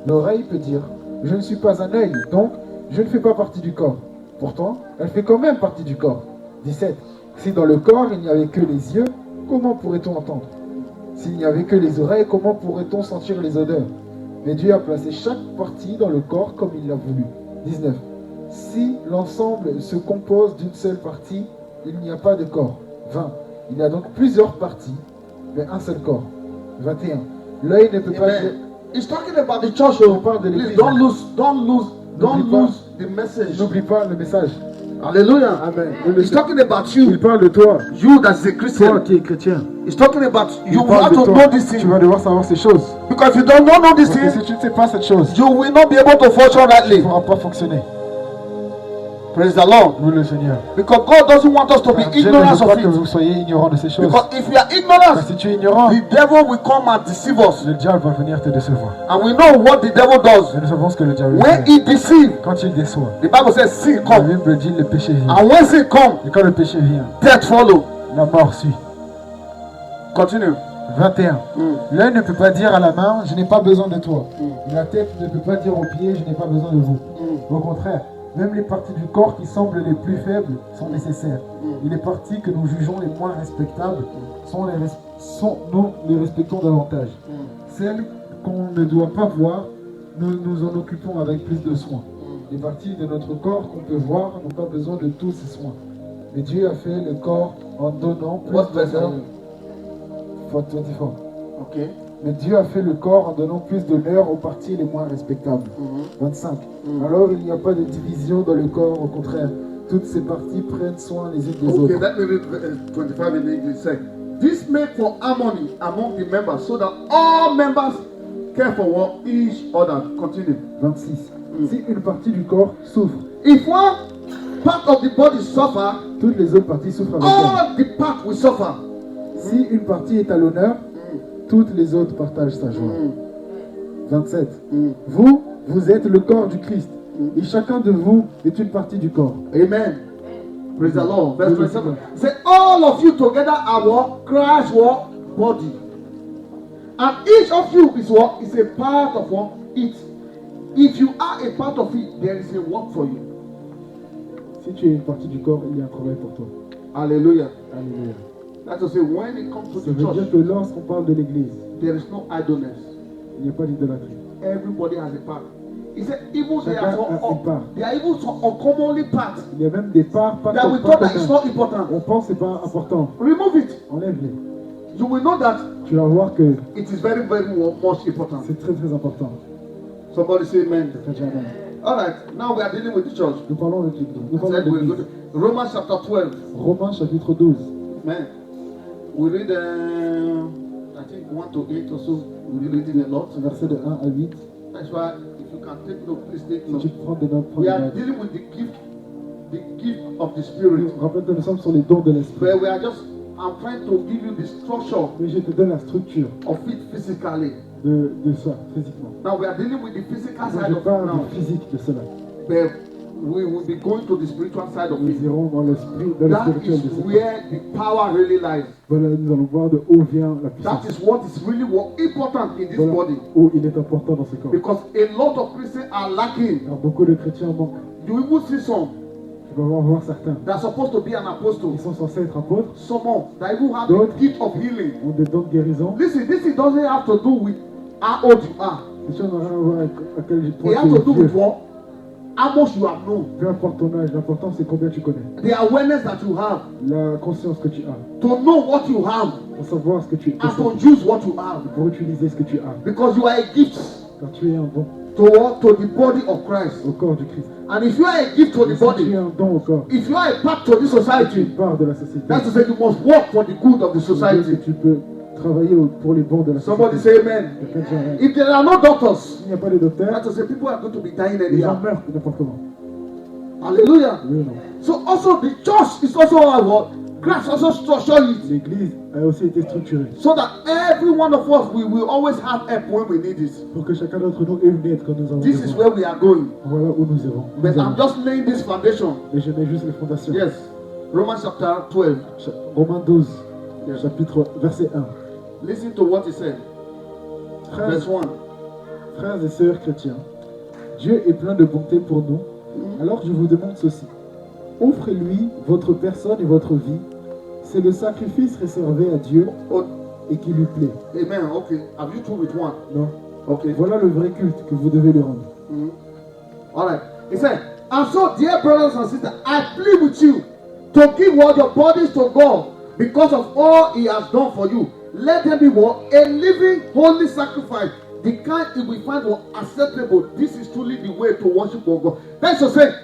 B: L'oreille peut dire, je ne suis pas un œil, donc je ne fais pas partie du corps. Pourtant, elle fait quand même partie du corps. 17. Si dans le corps il n'y avait que les yeux, comment pourrait-on entendre? S'il n'y avait que les oreilles, comment pourrait-on sentir les odeurs? Mais Dieu a placé chaque partie dans le corps comme il l'a voulu. 19. Si l'ensemble se compose d'une seule partie, il n'y a pas de corps. 20. Il y a donc plusieurs parties, mais un seul corps. 21. L'œil ne peut pas dire...
A: Amen. He's talking about the church.
B: Il parle de
A: Please
B: l'église.
A: don't lose the message.
B: N'oublie pas le message.
A: Hallelujah.
B: Amen.
A: He's talking about
B: Il
A: you.
B: parle de toi.
A: You that's a
B: Toi
A: Christian.
B: qui es chrétien.
A: He's talking about
B: Il
A: you.
B: parle
A: Have
B: de
A: to
B: toi.
A: know this
B: Tu
A: thing.
B: vas devoir savoir ces choses.
A: Because if you don't know this
B: Parce que
A: thing,
B: si tu ne sais pas cette chose,
A: you will not be able to function
B: tu ne
A: rightly.
B: pourras pas fonctionner.
A: Praise the Lord.
B: Nous le Seigneur.
A: Because God doesn't want us to be
B: Dieu ne
A: ignorant
B: veut pas
A: of
B: que
A: it.
B: vous soyez ignorants de ces choses.
A: Because if we are
B: Parce
A: ignorant,
B: que si tu es ignorant,
A: the devil will come and deceive us.
B: le diable va venir te décevoir.
A: And we know what the devil does.
B: Et nous savons ce que le diable
A: When
B: fait.
A: he deceives,
B: Quand il déçoit,
A: the Bible says sin
B: la
A: comes.
B: Bible dit le péché vient.
A: And when sin comes,
B: Et quand le péché vient,
A: death follows.
B: la mort suit.
A: Continue.
B: 21.
A: Mm.
B: L'œil ne peut pas dire à la main, je n'ai pas besoin de toi. Et la tête ne peut pas dire aux pieds, je n'ai pas besoin de vous. Au contraire, même les parties du corps qui semblent les plus faibles sont nécessaires. Et les parties que nous jugeons les moins respectables nous les respectons davantage. Celles qu'on ne doit pas voir, nous nous en occupons avec plus de soin. Les parties de notre corps qu'on peut voir n'ont pas besoin de tous ces soins. Mais Dieu a fait le corps en donnant plus
A: What verse are
B: d'honneur.
A: you?
B: 24.
A: Okay.
B: Mais Dieu a fait le corps en donnant plus d'honneur aux parties les moins respectables. 25. Alors il n'y a pas de division dans le corps, au contraire. Toutes ces parties prennent soin les unes des
A: Okay,
B: autres.
A: let me read 25 in English. Say, this make for harmony among the members, so that all members care for one each other. Continue.
B: 26. Si une partie du corps souffre,
A: If one part of the body suffer,
B: toutes les autres parties souffrent avec elle.
A: all the part will suffer.
B: Si une partie est à l'honneur, toutes les autres partagent sa joie. 27. Vous êtes le corps du Christ. Et chacun de vous est une partie du corps.
A: Amen. Praise the Lord. Verse 27. Say, all of you together are what? Christ's what? Body. And each of you is what? Is a part of what? It. If you are a part of it, there is a work for you.
B: Si tu es une partie du corps, il y a un travail pour toi.
A: Hallelujah.
B: Alléluia.
A: That's to say, when it comes to
B: Ça
A: the
B: veut dire
A: church,
B: que lorsqu'on parle de l'église,
A: there is no idleness.
B: il n'y a pas d'idolâtrie.
A: Everybody has a part. He said, even there
B: Chacun
A: are,
B: a une part.
A: there are even some uncommonly parts
B: Il y a même des parts pas
A: that we
B: pas
A: thought that it's
B: communes.
A: not important.
B: On pense que c'est pas important.
A: Remove it.
B: Enlève-les.
A: You will know that
B: Tu vas voir que
A: it is very, very much important.
B: c'est très très important.
A: Somebody say amen.
B: Très, très important.
A: All right, now we are dealing with the church.
B: Nous parlons de l'église. Nous
A: I
B: parlons
A: said
B: de
A: we're
B: l'église.
A: good. Romans chapter 12.
B: Romains chapitre 12.
A: Man, we read, I think 1 to 8 or so. We read it a lot.
B: Versets de 1 à 8.
A: That's why if you can take note, please take
B: Si
A: note.
B: tu prends des notes, prends
A: We
B: des
A: are
B: notes.
A: dealing with the gift of the Spirit.
B: Rappelle que nous sommes sur les dons de l'esprit.
A: Where we are just, I'm trying to give you the structure
B: Mais je te donne la structure
A: of it physically.
B: de ça, physiquement.
A: Now we are dealing with the physical
B: Moi,
A: side
B: je
A: of it
B: parle
A: now,
B: du physique de cela.
A: but we will be going to the spiritual side of
B: Nous
A: it.
B: irons dans l'esprit, dans le
A: That
B: spirituel
A: is
B: de ça.
A: where the power really lies.
B: Voilà, nous allons voir de où vient la
A: That
B: puissance.
A: is what is really important in this
B: Voilà
A: body.
B: où il est important dans ce corps.
A: Because a lot of Christians are lacking.
B: Alors beaucoup de chrétiens manquent.
A: You even see some
B: Tu vas voir certains.
A: that are supposed to be an apostle.
B: Ils sont censés être apôtres,
A: Some more that even have the
B: D'autres.
A: gift of healing.
B: ont des dons de guérison.
A: Listen, this it doesn't have to do with how old you are.
B: Les choses n'ont rien à voir avec à quel point
A: It has
B: tu
A: to
B: es
A: do
B: vieux.
A: with what? How much you have known.
B: Peu importe ton âge, l'important c'est combien tu connais.
A: The awareness that you have.
B: La conscience que tu as.
A: To know what you have.
B: Pour savoir ce que tu
A: And to
B: possèdes.
A: use what you have.
B: Pour utiliser ce que tu as.
A: Because you are a gift
B: Car tu es un don
A: to what? To the body of Christ.
B: au corps du Christ.
A: And if you are a gift to
B: Et
A: the
B: si tu
A: body,
B: es un don au corps,
A: if you are a part to this
B: tu es
A: society,
B: une part de la société.
A: that's to say you must work for the good of the
B: Ça veut dire
A: society.
B: que tu peux travailler pour les bons de la
A: Somebody
B: société.
A: say amen.
B: Quelqu'un dit amen.
A: If there are no doctors,
B: S'il n'y a pas de docteur,
A: that's to say people are going to be dying
B: les gens
A: anyhow.
B: meurent n'importe comment.
A: Hallelujah.
B: Oui ou non?
A: So also the church is also our what? Christ also structured it
B: L'église a aussi été structurée
A: so that every one of us we will always have help when we need it.
B: pour que chacun d'entre nous ait une aide quand nous avons
A: This is
B: besoin.
A: where we are going.
B: Voilà où nous irons.
A: But
B: Nous
A: I'm
B: allons.
A: just laying this foundation.
B: Et je mets juste les fondations.
A: Yes. Romans chapter 12.
B: Romains 12,
A: Yes.
B: chapitre verset 1.
A: Listen to what he said. Verse 1.
B: Frères et sœurs chrétiens, Dieu est plein de bonté pour nous. Alors je vous demande ceci. Offrez-lui votre personne et votre vie. C'est le sacrifice réservé à Dieu
A: Oh,
B: et qui lui plaît.
A: amen. Okay. Have you two with one?
B: Non.
A: Okay.
B: Voilà le vrai culte que vous devez lui rendre.
A: All right. He said, And so, dear brothers and sisters, I plead with you to give all your bodies to God because of all He has done for you. Let them be what? A living, holy sacrifice. The kind it will find what acceptable. This is truly the way to worship God. That's to say,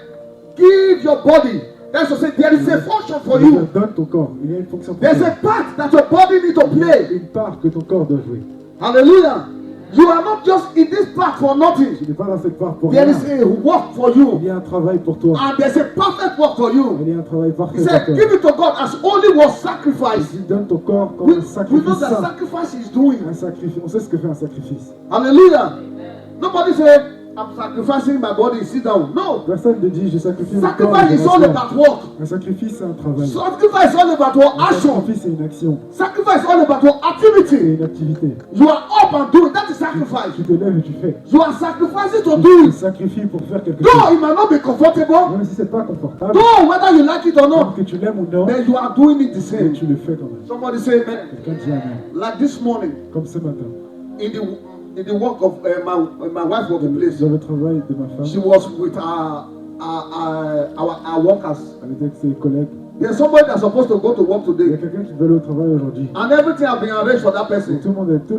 A: give your body. That's to say, there is a function for you.
B: Donne ton corps. Il y a une fonction pour
A: There's
B: toi.
A: a part that your body needs to play.
B: Une part que ton corps doit jouer.
A: Hallelujah. You are not just in this part for nothing.
B: Tu n'es pas dans cette part pour
A: There
B: rien.
A: is a work for
B: Il
A: you.
B: y a un travail pour toi.
A: And there's a perfect work for you.
B: Il y a un travail parfait
A: He
B: pour
A: said,
B: toi.
A: give it to God as only one sacrifice.
B: Il donne ton corps comme
A: We
B: un
A: know
B: sacrifice
A: that
B: saint.
A: sacrifice is doing.
B: Un sacrifice. On sait ce que fait un sacrifice.
A: Hallelujah. Nobody say, I'm sacrificing my body, sit down. No.
B: Personne ne dit je sacrifie mon corps.
A: Sacrifice
B: je
A: is all
B: m'assois.
A: about work.
B: Un sacrifice, c'est un travail.
A: Sacrifice is all about what?
B: Un
A: Action.
B: sacrifice, c'est une action.
A: Sacrifice is all about what?
B: C'est
A: Activity.
B: une activité.
A: You are up and doing. That is sacrifice.
B: Tu te lèves et tu fais.
A: You are sacrificing to
B: Tu
A: do
B: te
A: it.
B: sacrifies pour faire quelque
A: Though
B: chose.
A: it might not be comfortable,
B: Même si c'est pas confortable,
A: though whether you like it or
B: même
A: not,
B: que tu l'aimes ou non,
A: then you are doing it the
B: mais
A: same.
B: tu le fais quand même.
A: Somebody say amen.
B: Quelqu'un dit amen.
A: Like this morning,
B: Comme ce matin,
A: in the work of my wife's working place,
B: dans le travail de ma
A: she
B: femme,
A: was with our workers.
B: elle était avec ses collègues.
A: There's somebody that's supposed to go to work
B: Il y a
A: today,
B: quelqu'un qui veut aller au travail aujourd'hui.
A: and everything has been arranged for that
B: Et
A: person.
B: tout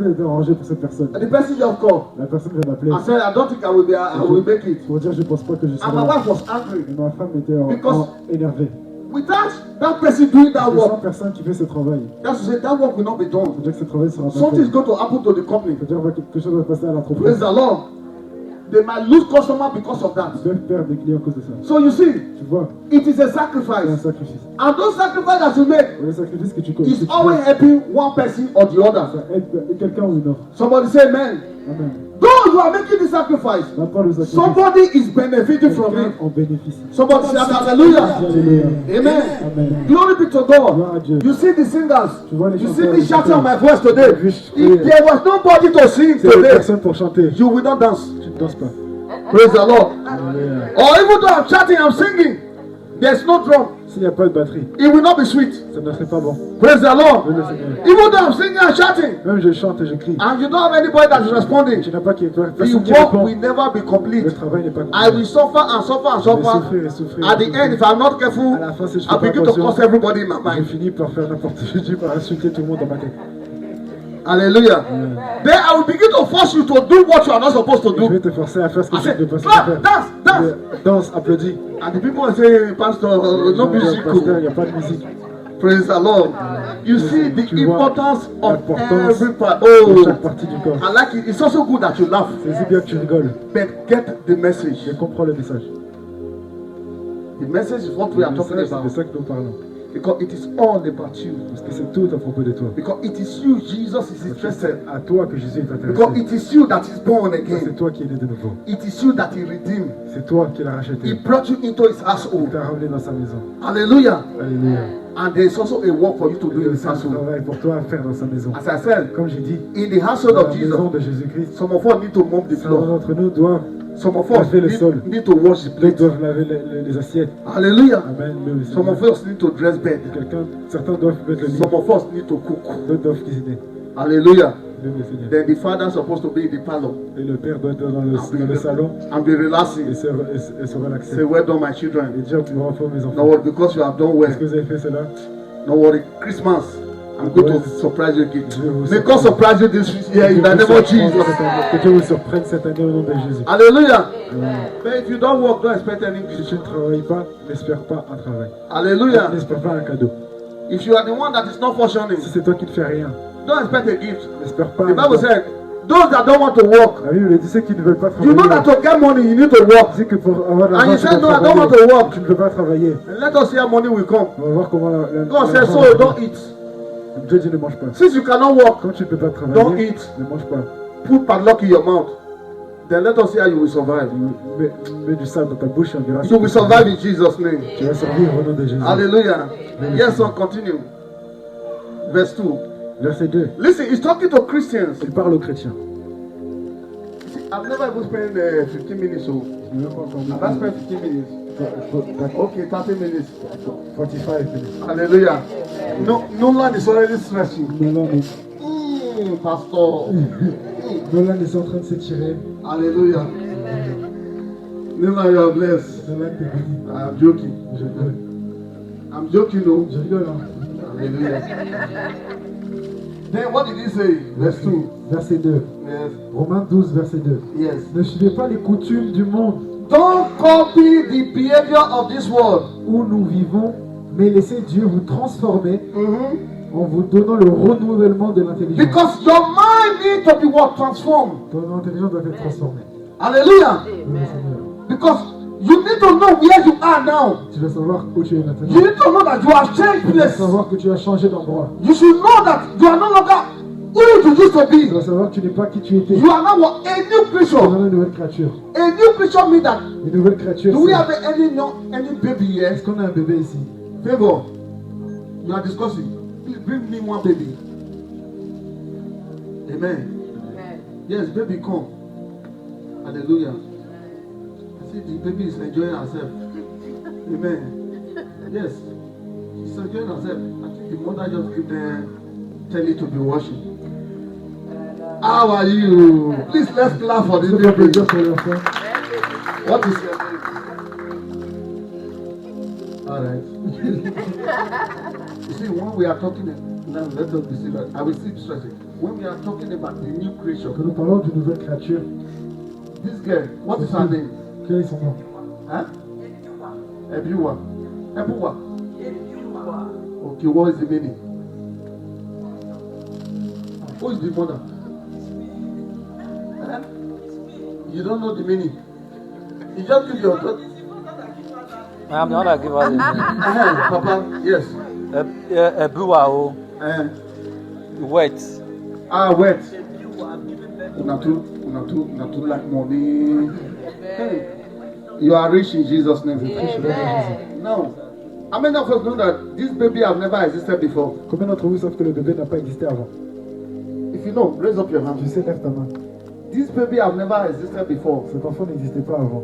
B: est arrangé pour cette personne.
A: And the person just called.
B: La personne vient d'appeler
A: I said, I don't think I will make it.
B: pour dire je pense pas que je serai
A: And my
B: là.
A: wife was angry.
B: Et ma femme était
A: Because-
B: énervée.
A: Without that person doing that
B: Il y a 100
A: work,
B: personnes qui fait ce travail.
A: that's to say that work will not be
B: Ça
A: done.
B: veut dire que ce travail sera pas
A: Something is
B: fait.
A: going to happen to the company.
B: Ça veut dire que quelque chose va passer à
A: Praise
B: l'entreprise.
A: the Lord. They might lose customers because of that.
B: Ils peuvent perdre des clients à cause de ça.
A: So you see,
B: Tu vois,
A: it is a
B: c'est un
A: sacrifice.
B: sacrifice.
A: And those sacrifices that you make
B: Et le sacrifice que tu
A: is
B: fais,
A: always helping one person or the other.
B: ça aide quelqu'un ou une autre.
A: Somebody say amen.
B: Amen.
A: Though you are making the sacrifice,
B: N'a pas le sacrifice.
A: somebody is benefiting from
B: Quelqu'un
A: it.
B: en bénéficie.
A: Somebody say hallelujah.
B: Alléluia.
A: Amen.
B: Amen.
A: Glory be to
B: Gloire
A: God.
B: à Dieu.
A: You see the singers.
B: Tu vois les
A: You see
B: chanteurs,
A: me
B: les
A: shouting on
B: chanteurs.
A: my voice today. If there was nobody to sing
B: C'est une
A: today,
B: personne pour chanter.
A: you will not dance.
B: Tu ne danses pas.
A: Praise the Lord.
B: Alléluia.
A: Or even though I'm shouting, I'm singing, there's no drum.
B: S'il n'y a pas de batterie,
A: It will not be sweet.
B: ça ne serait pas bon.
A: Praise the Lord.
B: Oui, le Seigneur.
A: Even though I'm singing and shouting,
B: Même je chante et je crie.
A: and you don't have anybody that is responding,
B: Tu n'as pas
A: the
B: personne qui
A: work
B: répond.
A: will never be complete.
B: Le travail n'est pas
A: I will
B: complet.
A: suffer and suffer and
B: Je vais
A: suffer.
B: souffrir et souffrir.
A: At the end, if I'm not careful,
B: À la fin, si je
A: I
B: fais pas
A: begin to
B: attention,
A: curse everybody in my
B: je
A: mind.
B: finis par faire n'importe quoi. Je dis par insulter tout le monde dans ma tête.
A: Hallelujah. Then I will begin to force you to do what you are not supposed to
B: Je vais
A: do.
B: te forcer à faire ce que
A: I
B: tu ne
A: say,
B: peux pas
A: clap,
B: faire.
A: dance, dance.
B: Danse, applaudis.
A: And the people will say, Pastor, no music.
B: Pasteur, il n'y a pas de musique.
A: Praise the Lord. You see the
B: Tu vois
A: importance of
B: l'importance
A: every part.
B: de
A: Oh,
B: chaque partie du corps.
A: I like it. It's also good that you laugh,
B: C'est si bien que tu rigoles.
A: but get the message.
B: Je comprends le message.
A: The message is what we are
B: Le
A: talking
B: message, c'est de
A: about
B: ça que nous parlons.
A: because it is all about you.
B: Parce que c'est tout à propos de toi.
A: Because it is you, Jesus is interested.
B: À toi que Jésus est
A: Because
B: intéressé.
A: it is you that is born
B: C'est
A: again.
B: toi qui es né de nouveau.
A: It is you that he redeemed.
B: C'est toi qui l'as
A: He
B: racheté.
A: brought you into his
B: Il
A: household.
B: t'a ramené dans sa maison.
A: Hallelujah.
B: Alléluia.
A: And there is also a work for you to do
B: Il y
A: in
B: a
A: his
B: aussi un
A: household.
B: travail pour toi à faire dans sa maison.
A: As I said,
B: Comme j'ai dit,
A: in the household
B: dans
A: of
B: la
A: Jesus,
B: maison de Jésus-Christ,
A: some of us need to mop the
B: certains
A: floor.
B: d'entre nous doivent,
A: Some of us
B: laver le sol.
A: need to wash the
B: d'autres
A: plate.
B: doivent laver les assiettes.
A: Hallelujah.
B: Amen. Le
A: Some of
B: Seigneur.
A: us need to dress bed.
B: Certains doivent mettre le lit.
A: Some of us need to cook.
B: D'autres doivent cuisiner.
A: Hallelujah.
B: Le Seigneur.
A: Then the father is supposed to be in the parlor
B: Et le père doit être dans le salon
A: and be relaxing.
B: et se relaxer.
A: Say, well done, my
B: Et
A: children.
B: dire, tu me renforts mes
A: No
B: enfants.
A: worry, because you have done
B: Est-ce que
A: well.
B: vous avez fait cela?
A: No worry, Christmas. I'm going to surprise you again.
B: Je vais vous
A: May God surprise you this year in the name of Jesus.
B: Que Dieu vous surprenne cette année au nom de Jésus.
A: Hallelujah.
B: Amen.
A: But if you don't work, don't expect
B: Si
A: anything.
B: tu ne travailles pas, n'espère pas un travail.
A: Hallelujah.
B: N'espère pas un cadeau.
A: If you are the one that is not functioning,
B: Si c'est toi qui ne fais rien,
A: don't expect a gift.
B: n'espère pas
A: The
B: un
A: Bible
B: cadeau.
A: said, those that don't want to work,
B: La Bible dit ceux qui ne veulent pas
A: you know
B: travailler.
A: that to get money, you need to work.
B: C'est que pour avoir de
A: And
B: l'argent,
A: you
B: tu
A: said,
B: dois
A: no, I don't want
B: travailler.
A: to work.
B: Tu ne peux pas travailler.
A: And let us see how money will come.
B: On va voir comment
A: God said,
B: l'argent
A: so
B: va
A: don't
B: venir.
A: eat.
B: Dieu dit ne mange pas.
A: Since you cannot work,
B: Quand tu ne peux pas
A: don't
B: travailler,
A: eat.
B: ne mange pas.
A: Put padlock in your mouth. Then let us see how you will survive.
B: Mets du sable dans ta bouche et on verra si
A: You will survive in Jesus' name.
B: tu vas survivre au nom de Jésus.
A: Hallelujah. Yes, son, continue. Verse 2.
B: Verset 2.
A: Listen, he's talking to Christians.
B: Il parle aux chrétiens.
A: See, I've never even spent 15 minutes. So
B: Je n'ai même pas encore
A: I've not spent 15 minutes. Okay, 30 minutes.
B: 45 minutes.
A: Hallelujah. No land is already stretching. Pastor.
B: Nolan est en train de s'étirer.
A: Hallelujah. Nima, you are blessed.
B: Cela t'est béni.
A: I'm joking.
B: Je rigole.
A: I'm joking, no.
B: Je rigole, hein.
A: Hallelujah. Then what did he say? Verse 2.
B: Verset 2.
A: Yes.
B: Romains 12, verset 2.
A: Yes.
B: Ne suivez pas les coutumes du monde
A: Don't copy the behavior of this world.
B: où nous vivons, mais laissez Dieu vous transformer
A: Mm-hmm.
B: en vous donnant le renouvellement de l'intelligence.
A: Because your mind needs to be what? Transformed.
B: Ton intelligence doit être transformée.
A: Hallelujah.
B: Oui, Seigneur.
A: Because you need to know where you are now.
B: Tu dois savoir où tu es maintenant.
A: You need to know that you have changed
B: Tu dois
A: place.
B: savoir que tu as changé d'endroit.
A: You should know that you are no longer who you used to
B: Tu dois
A: be.
B: savoir que tu n'es pas qui tu étais.
A: You are now what? A new
B: Tu es
A: creature.
B: maintenant une nouvelle créature.
A: A new creature means that.
B: Une nouvelle créature.
A: Do we
B: c'est-
A: have any baby here?
B: Est-ce qu'on a un bébé ici?
A: Favor. You are discussing. Please bring me one baby. Amen. Yes, baby, come. Hallelujah. See, the baby is enjoying herself. Amen. Yes, she's enjoying herself. I think the mother just give them telly to be watching. How are you? Please let's clap for this
B: Est-ce qu'on peut
A: baby.
B: applaudir pour l'enfant?
A: What is your name? All right. You see, when we are talking, now let us be serious. I will keep stressing. When we are talking about the new
B: Quand
A: creation,
B: nous parlons d'une nouvelle créature,
A: this girl, what is her name?
B: quel est son nom?
A: Huh? Ebiwa. Ebuwa. Okay, what is the meaning? Who is the mother? Huh? You don't know the meaning. You just give your thought.
C: I'm not a giver.
A: Papa, yes.
C: A bua wet.
A: Wait. Not too like money. Hey. You are rich in Jesus' name. Now, how many of us know that this baby have never existed before?
B: Combien d'entre vous savent que le bébé n'a pas existé avant?
A: If you know, raise up your hand.
B: Tu sais, lève ta main.
A: This baby have never existed before.
B: Cet enfant n'existait pas avant.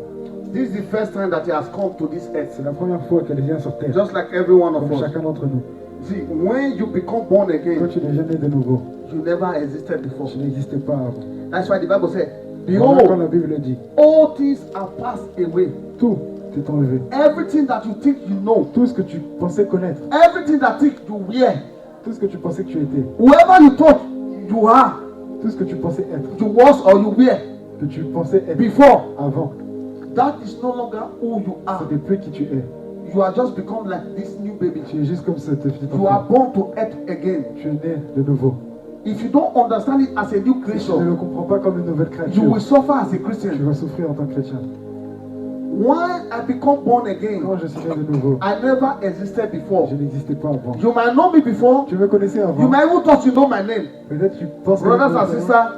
A: This is the first time that he has come to this earth.
B: C'est la première fois qu'elle vient sur terre.
A: Just like every one of
B: Comme
A: us.
B: chacun d'entre nous.
A: See, when you become born
B: Quand
A: again,
B: tu n'es jamais de nouveau,
A: you never existed before.
B: tu n'existais pas avant.
A: That's why the Bible said,
B: Voilà quand la
A: behold,
B: Bible dit,
A: all things are passed away.
B: tout est enlevé.
A: Everything that you think you know,
B: Tout ce que tu pensais connaître,
A: everything that think you wear,
B: tout ce que tu pensais que tu étais,
A: whoever you thought you are,
B: tout ce que tu pensais être,
A: you was or you wear
B: que tu pensais être
A: before,
B: avant,
A: that is no longer who you
B: ce
A: are.
B: n'est plus qui tu es.
A: You are just become like this new baby.
B: Tu es juste comme ce petit
A: You are
B: enfant.
A: born to earth again.
B: Tu es né de nouveau.
A: If you don't understand it as a new
B: Si tu ne
A: creation,
B: le comprends pas comme une nouvelle
A: you
B: créature,
A: will suffer as a
B: tu
A: Christian.
B: vas souffrir en tant que chrétien.
A: When I become born
B: Quand
A: again,
B: je suis né de nouveau,
A: I never existed before.
B: je n'existais pas avant.
A: You might know me before.
B: Tu me connaissais
A: You
B: avant.
A: might even thought you know my name.
B: Peut-être tu penses que
A: Brothers and sisters,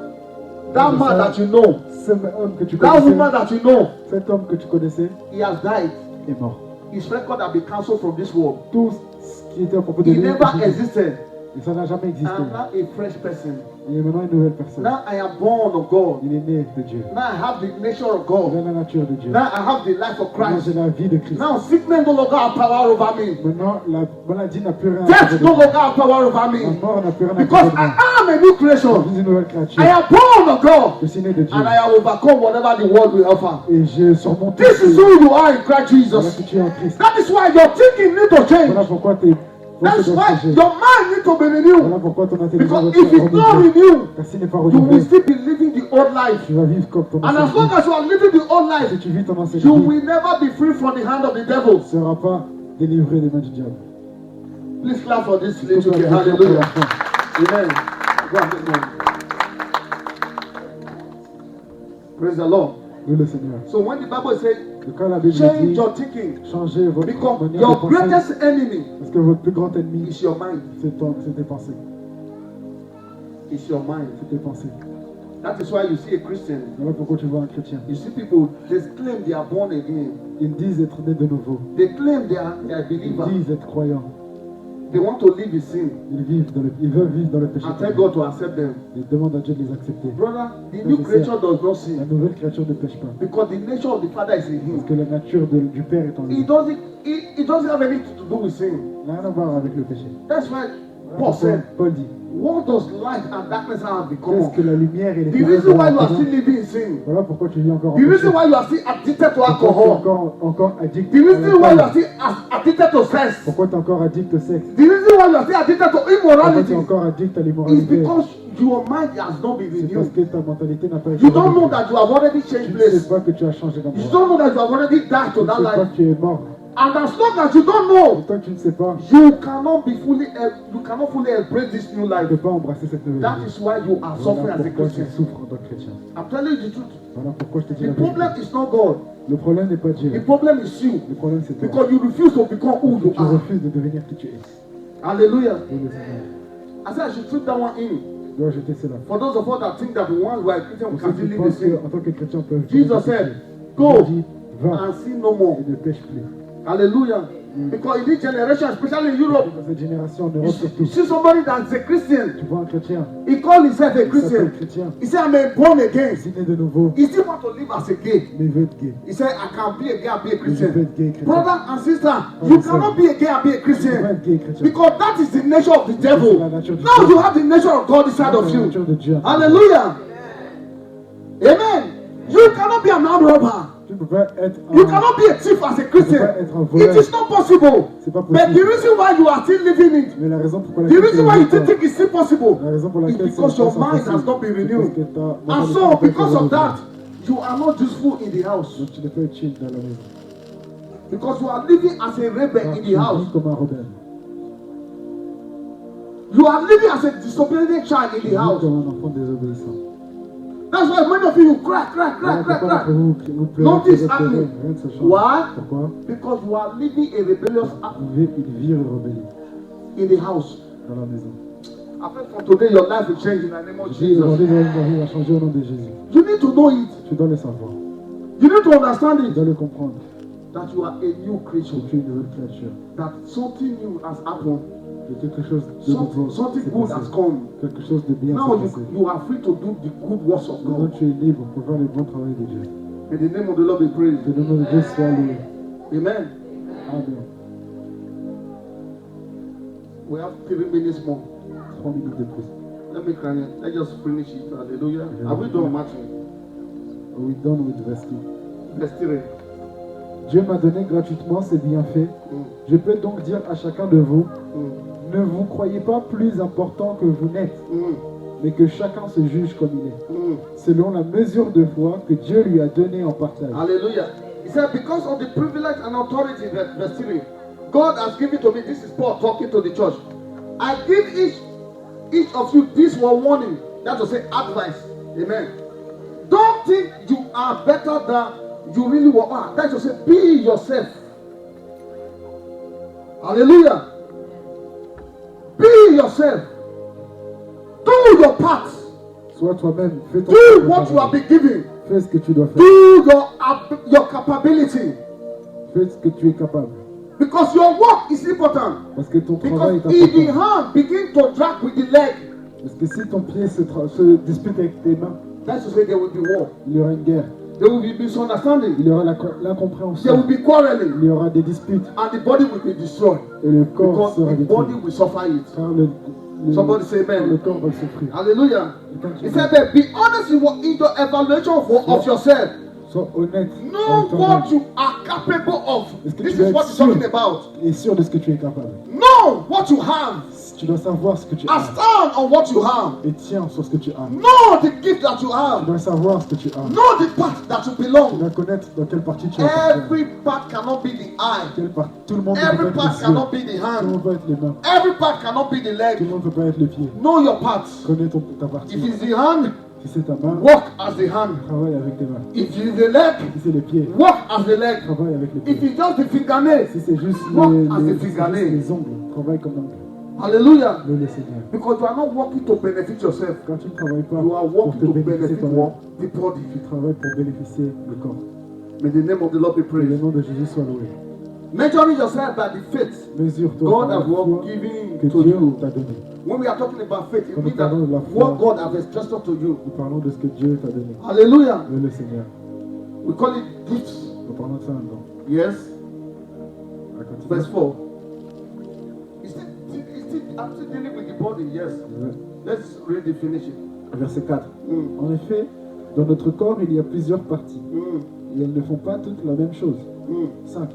A: that man that you know,
B: cet homme que tu
A: that
B: connaissais,
A: woman that you know,
B: cet homme que tu connaissais
A: he has died.
B: est mort.
A: His record has been cancelled from this world.
B: Tout ce qui était à propos de
A: He
B: lui,
A: never existed.
B: et ça n'a jamais existé.
A: I'm now a fresh person.
B: Il est maintenant une nouvelle personne.
A: Now I am born of God.
B: Il est né de Dieu.
A: Now I have the nature of
B: Il a
A: God.
B: la nature de Dieu.
A: Now I have the life of
B: Maintenant,
A: Christ.
B: j'ai la vie de Christ.
A: Now sickness no longer have power over me.
B: Maintenant, la maladie n'a plus rien à
A: Death
B: faire de
A: no
B: moi.
A: longer have power over
B: La
A: me.
B: mort n'a plus rien à
A: Because
B: faire de moi.
A: I am a new
B: Je
A: creation.
B: suis une nouvelle créature.
A: I am born of God.
B: Je suis né de Dieu.
A: And I have overcome whatever the world will offer.
B: Et j'ai surmonté.
A: This is who you are in Christ
B: Voilà
A: Jesus.
B: que tu es en Christ.
A: That is why your thinking need to change.
B: Voilà pourquoi tes
A: That's
B: pensées doivent
A: why
B: changer.
A: your mind need to be
B: Voilà
A: renewed.
B: pourquoi ton intelligence
A: Because
B: doit
A: if
B: être
A: it's not
B: renouvelée.
A: renewed,
B: Car s'il n'est pas
A: you will
B: renouvelé,
A: still be living the old life.
B: tu vas vivre comme ton
A: And as
B: ancienne
A: long
B: vie.
A: as you are living the old
B: Si
A: life,
B: tu vis ton ancienne
A: you
B: vie,
A: will never be free from the hand of the devil.
B: tu ne seras pas délivré des mains du diable.
A: Please clap for this
B: S'il te
A: little
B: plaît,
A: kid.
B: applaudis pour
A: Hallelujah.
B: l'enfant.
A: Amen. Go on, amen. Praise the Lord.
B: Oui, le Seigneur.
A: So when the Bible says,
B: Et quand la Bible
A: change
B: dit,
A: your thinking,
B: changez votre
A: because
B: manière de
A: your
B: penser,
A: greatest enemy
B: parce que votre plus grand ennemi,
A: is your mind.
B: c'est tes pensées.
A: It's your mind.
B: C'est tes pensées.
A: That is why you see a Christian.
B: Voilà pourquoi tu vois un chrétien.
A: You see people, they claim they are born again.
B: Ils disent être nés de nouveau.
A: They claim they are
B: Ils
A: believers.
B: disent être croyants.
A: They want to live in sin.
B: Ils veulent vivre dans le péché.
A: And tell God to accept them.
B: Ils demandent à Dieu de les accepter.
A: Brother, the new creature does not
B: La
A: sin.
B: nouvelle créature ne pêche pas.
A: Because the nature of the Father is in
B: Parce
A: him.
B: que la nature du Père est en lui.
A: It doesn't have anything to do with sin.
B: Il n'a rien à voir avec le péché.
A: That's why Paul said,
B: Paul dit,
A: what does light and darkness have
B: qu'est-ce
A: become?
B: que la lumière et les
A: The
B: ténèbres
A: reason why
B: ont
A: you
B: en
A: are
B: commun?
A: still living in sin.
B: Voilà pourquoi tu vis encore en
A: The reason
B: péché.
A: why you are still addicted to
B: Pourquoi tu es
A: alcohol.
B: encore addict
A: The reason why you
B: à
A: are still addicted to sex.
B: Pourquoi tu es encore addict au sexe?
A: The reason why you are still addicted to
B: Pourquoi tu es
A: immorality
B: encore addict à
A: is
B: l'immoralité?
A: because your mind has not been
B: C'est parce
A: renewed.
B: que ta mentalité n'a pas été
A: You don't know
B: renouvelée.
A: that you have already
B: Tu
A: changed
B: ne sais
A: place.
B: pas que tu as changé
A: You
B: d'endroit.
A: don't know that you have already died
B: Tu
A: to
B: ne
A: that
B: sais pas
A: life.
B: que tu es mort.
A: And as long as you don't know,
B: Tant que tu ne sais pas,
A: you cannot fully embrace this new
B: tu ne
A: life.
B: peux pas embrasser cette nouvelle
A: That
B: vie.
A: is why you are suffering
B: Voilà
A: as a
B: pourquoi tu
A: Christian.
B: souffres en tant que chrétien.
A: I'm telling you the truth.
B: Voilà pourquoi je te dis
A: The
B: la
A: problem
B: vérité.
A: is not God.
B: Le problème n'est pas
A: The
B: Dieu.
A: problem is you.
B: Le problème c'est toi.
A: Because you refuse to become who you
B: Tu
A: are.
B: refuses de devenir qui tu es.
A: Hallelujah.
B: Oui, le Seigneur.
A: I said I should flip that one in.
B: Tu dois jeter cela.
A: For those of us that think that once we are Christian, we
B: Pour
A: can
B: ceux
A: still
B: qui
A: live the
B: pensent
A: sin.
B: qu'en tant que chrétien, on peut
A: Jesus
B: vivre
A: said,
B: péché.
A: go
B: Il dit, va
A: and sin no more.
B: et ne pêche plus.
A: Hallelujah. Because in this generation, especially in Europe,
B: Dans cette génération, en
A: you
B: Europe
A: see,
B: surtout,
A: you see somebody that's a Christian.
B: tu vois un chrétien
A: He called himself a
B: qui s'appelle
A: Christian.
B: chrétien,
A: He said, I'm a born again.
B: il est né de nouveau,
A: He still want to live as a gay.
B: mais il veut être gay.
A: He said, I can be a gay and be a
B: Mais je peux
A: Christian.
B: être gay chrétien.
A: Brother and sister,
B: Oh,
A: you
B: yes, sir.
A: cannot be a gay and be a
B: Tu peux pas
A: Christian.
B: être gay chrétien.
A: Because that is the nature of the
B: C'est
A: devil.
B: la nature du
A: Now
B: diable.
A: you have the nature of God inside
B: C'est
A: of
B: la
A: you.
B: nature de Dieu.
A: Hallelujah. Amen. You cannot be an armed robber.
B: Tu ne peux pas être
A: You
B: un...
A: cannot be a thief as a Christian.
B: pas être un
A: It
B: voleur.
A: is not possible.
B: C'est pas
A: But the
B: possible.
A: reason why you are still living it,
B: Mais la raison pourquoi
A: the
B: laquelle
A: reason why you
B: tu
A: still think it's still possible,
B: la raison pour
A: is
B: laquelle
A: because
B: c'est
A: your
B: impossible,
A: mind has not been
B: c'est parce
A: renewed.
B: que ta
A: And
B: mentalité
A: so,
B: n'a pas été
A: because of
B: renouvelée.
A: that, you are not useful in the house.
B: Donc tu ne peux être chill dans la maison.
A: Because you are living as a rebel
B: Car
A: in
B: tu
A: the house.
B: vis comme un rebelle.
A: You are living as a disobedient child in
B: Tu
A: the
B: vis
A: house.
B: comme un enfant désobéissant.
A: That's why many of you cry, cry,
B: Voilà
A: cry, cry,
B: pourquoi
A: cry.
B: d'entre vous, vous pleurez,
A: Notice
B: pleurez, pleurez,
A: happening.
B: rien ne se change.
A: Why?
B: Pourquoi?
A: Because you are living a rebellious
B: Vous vivez une vie rebelle
A: in the house.
B: dans la maison.
A: I pray from today your life will change in the name of
B: Je dis aujourd'hui,
A: Jesus.
B: ta vie va changer au nom de Jésus.
A: You need to know it.
B: Tu dois le savoir.
A: You need to understand
B: Tu
A: it.
B: dois le comprendre.
A: That you are a new
B: Que
A: creature.
B: tu es une nouvelle créature.
A: That something new has happened.
B: Que quelque chose de nouveau
A: Something
B: s'est
A: good
B: passé.
A: has come.
B: Quelque chose de bien
A: Now
B: s'est passé.
A: you are free to do the good works of
B: Maintenant,
A: God.
B: tu es libre pour faire le bon travail de Dieu.
A: May the name of the Lord be praised.
B: Que le nom de Dieu soit loué.
A: Amen.
B: Amen.
A: We have 3 minutes more.
B: 3 minutes de plus.
A: Let me cry. Let's just finish it. Hallelujah. Are we done, Matthew?
B: Are we done with verse 2?
A: Verse 3.
B: Dieu m'a donné gratuitement ses bienfaits. Je peux donc dire à chacun de vous, ne vous croyez pas plus important que vous n'êtes, mais que chacun se juge comme il est, selon la mesure de foi que Dieu lui a donnée en partage.
A: Hallelujah. He said, because of the privilege and authority, verse 3, God has given to me. This is Paul talking to the church. I give each of you this one warning. That will say advice. Amen. Don't think you are better than you really are. That will say be yourself. Hallelujah. Be yourself. Do your part.
B: Sois toi-même, fais ton
A: Do what you have been given.
B: Fais ce que tu dois faire.
A: Do your capability.
B: Fais ce que tu es capable.
A: Because your work is important.
B: Parce que ton travail
A: Because
B: est
A: if the
B: important.
A: hand begin to drag with the leg,
B: Parce que si ton pied se dispute avec tes mains,
A: that's to say there will be war.
B: il y aura une guerre.
A: There will be misunderstanding.
B: Il y aura
A: There will
B: l'incompréhension.
A: be quarreling.
B: Il y aura des disputes.
A: And the body will be destroyed.
B: Et le corps
A: Because
B: sera
A: the body
B: détruit.
A: will suffer it.
B: Car le
A: Somebody say amen.
B: corps va le souffrir.
A: Hallelujah. He said that be honest in your evaluation of yourself.
B: Sois honnête.
A: Know
B: avec toi-même.
A: what you are capable of.
B: Est-ce que
A: This
B: tu dois
A: is what
B: être
A: he's
B: sûr
A: talking about.
B: et sûr de ce que tu es capable?
A: Know what you have.
B: Tu dois savoir ce que tu
A: And
B: as.
A: stand on what you have.
B: Et tiens sur ce que tu as.
A: Know the gift that you
B: Tu
A: have.
B: dois savoir ce que tu as.
A: Know the part that you
B: Tu
A: belong.
B: dois connaître dans quelle partie tu appartiens.
A: Every part cannot be the eye.
B: Tout le monde ne peut
A: Every
B: pas
A: part
B: être les
A: cannot
B: yeux.
A: be the
B: Tout le
A: hand.
B: monde peut être les mains.
A: Every part cannot be the
B: Tout le
A: leg.
B: monde ne peut pas être les pieds.
A: Know your parts.
B: Connais ta partie.
A: If it's the hand,
B: Si c'est ta main,
A: walk as the hand.
B: travaille avec tes mains.
A: If it's the leg,
B: Si c'est les pieds,
A: walk as the leg.
B: travaille avec les
A: If
B: pieds.
A: it's just the fingernail,
B: Si c'est juste
A: Walk
B: les
A: as a fingernail.
B: les ongles, travaille comme un
A: hallelujah.
B: le Seigneur.
A: Because you are not working to benefit yourself.
B: Quand tu ne travailles pas
A: You are
B: pour
A: working
B: te
A: to
B: bénéficier
A: benefit
B: toi-même,
A: what? The body.
B: tu travailles pour bénéficier le corps.
A: May the name of the Lord be
B: Que le
A: praised.
B: nom de Jésus soit loué.
A: Measuring yourself by the faith
B: Mesure-toi
A: God
B: par
A: has
B: la foi
A: given
B: que
A: to
B: Dieu
A: you.
B: t'a donné.
A: When we are talking about faith, it
B: Quand nous
A: means that
B: parlons de la foi,
A: what God has entrusted to you.
B: nous parlons de ce que Dieu t'a donné.
A: Hallelujah.
B: Le Seigneur.
A: We call it gifts.
B: Nous parlons de ça maintenant.
A: Yes.
B: À continuer.
A: Verse 4. I'm still dealing with body, yes. Let's read it, finish it.
B: Verset 4.
A: Mm.
B: En effet, dans notre corps, il y a plusieurs parties.
A: Mm.
B: Et elles ne font pas toutes la même chose.
A: Mm.
B: 5.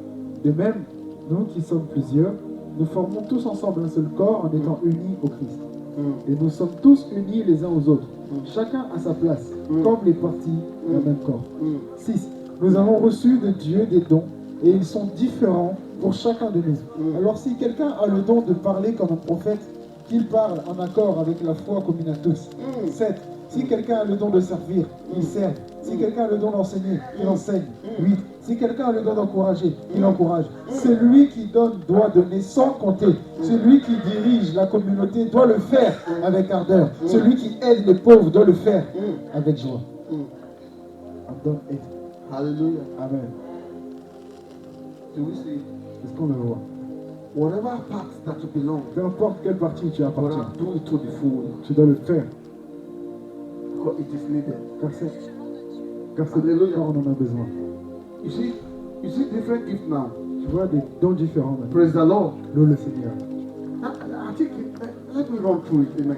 B: De même, nous qui sommes plusieurs, nous formons tous ensemble un seul corps en étant unis au Christ.
A: Mm.
B: Et nous sommes tous unis les uns aux autres.
A: Mm.
B: Chacun à sa place,
A: Mm.
B: comme les parties d'un
A: Mm.
B: même corps.
A: Mm.
B: 6. Nous avons reçu de Dieu des dons et ils sont différents pour chacun de nous.
A: Mm.
B: Alors si quelqu'un a le don de parler comme un prophète, qu'il parle en accord avec la foi commune à tous.
A: Mm.
B: 7. Si quelqu'un a le don de servir, il serve. Si quelqu'un a le don d'enseigner, il enseigne. 8. Si quelqu'un a le don d'encourager, il encourage. Celui qui donne doit donner sans compter. Celui qui dirige la communauté doit le faire avec ardeur. Celui qui aide les pauvres doit le faire avec joie.
A: Mm.
B: On donne aide.
A: Hallelujah.
B: Amen.
A: Do we see?
B: Est-ce qu'on le voit?
A: Whatever part that you belong,
B: Peu importe quelle partie tu appartiens,
A: brother, do it to the full.
B: tu dois le faire.
A: Because it is needed.
B: Car c'est
A: Alléluia.
B: quand on en a besoin.
A: You see different gifts now.
B: Tu vois des dons différents maintenant.
A: Praise the Lord.
B: Loue le Seigneur.
A: I think let me run through it. Amen.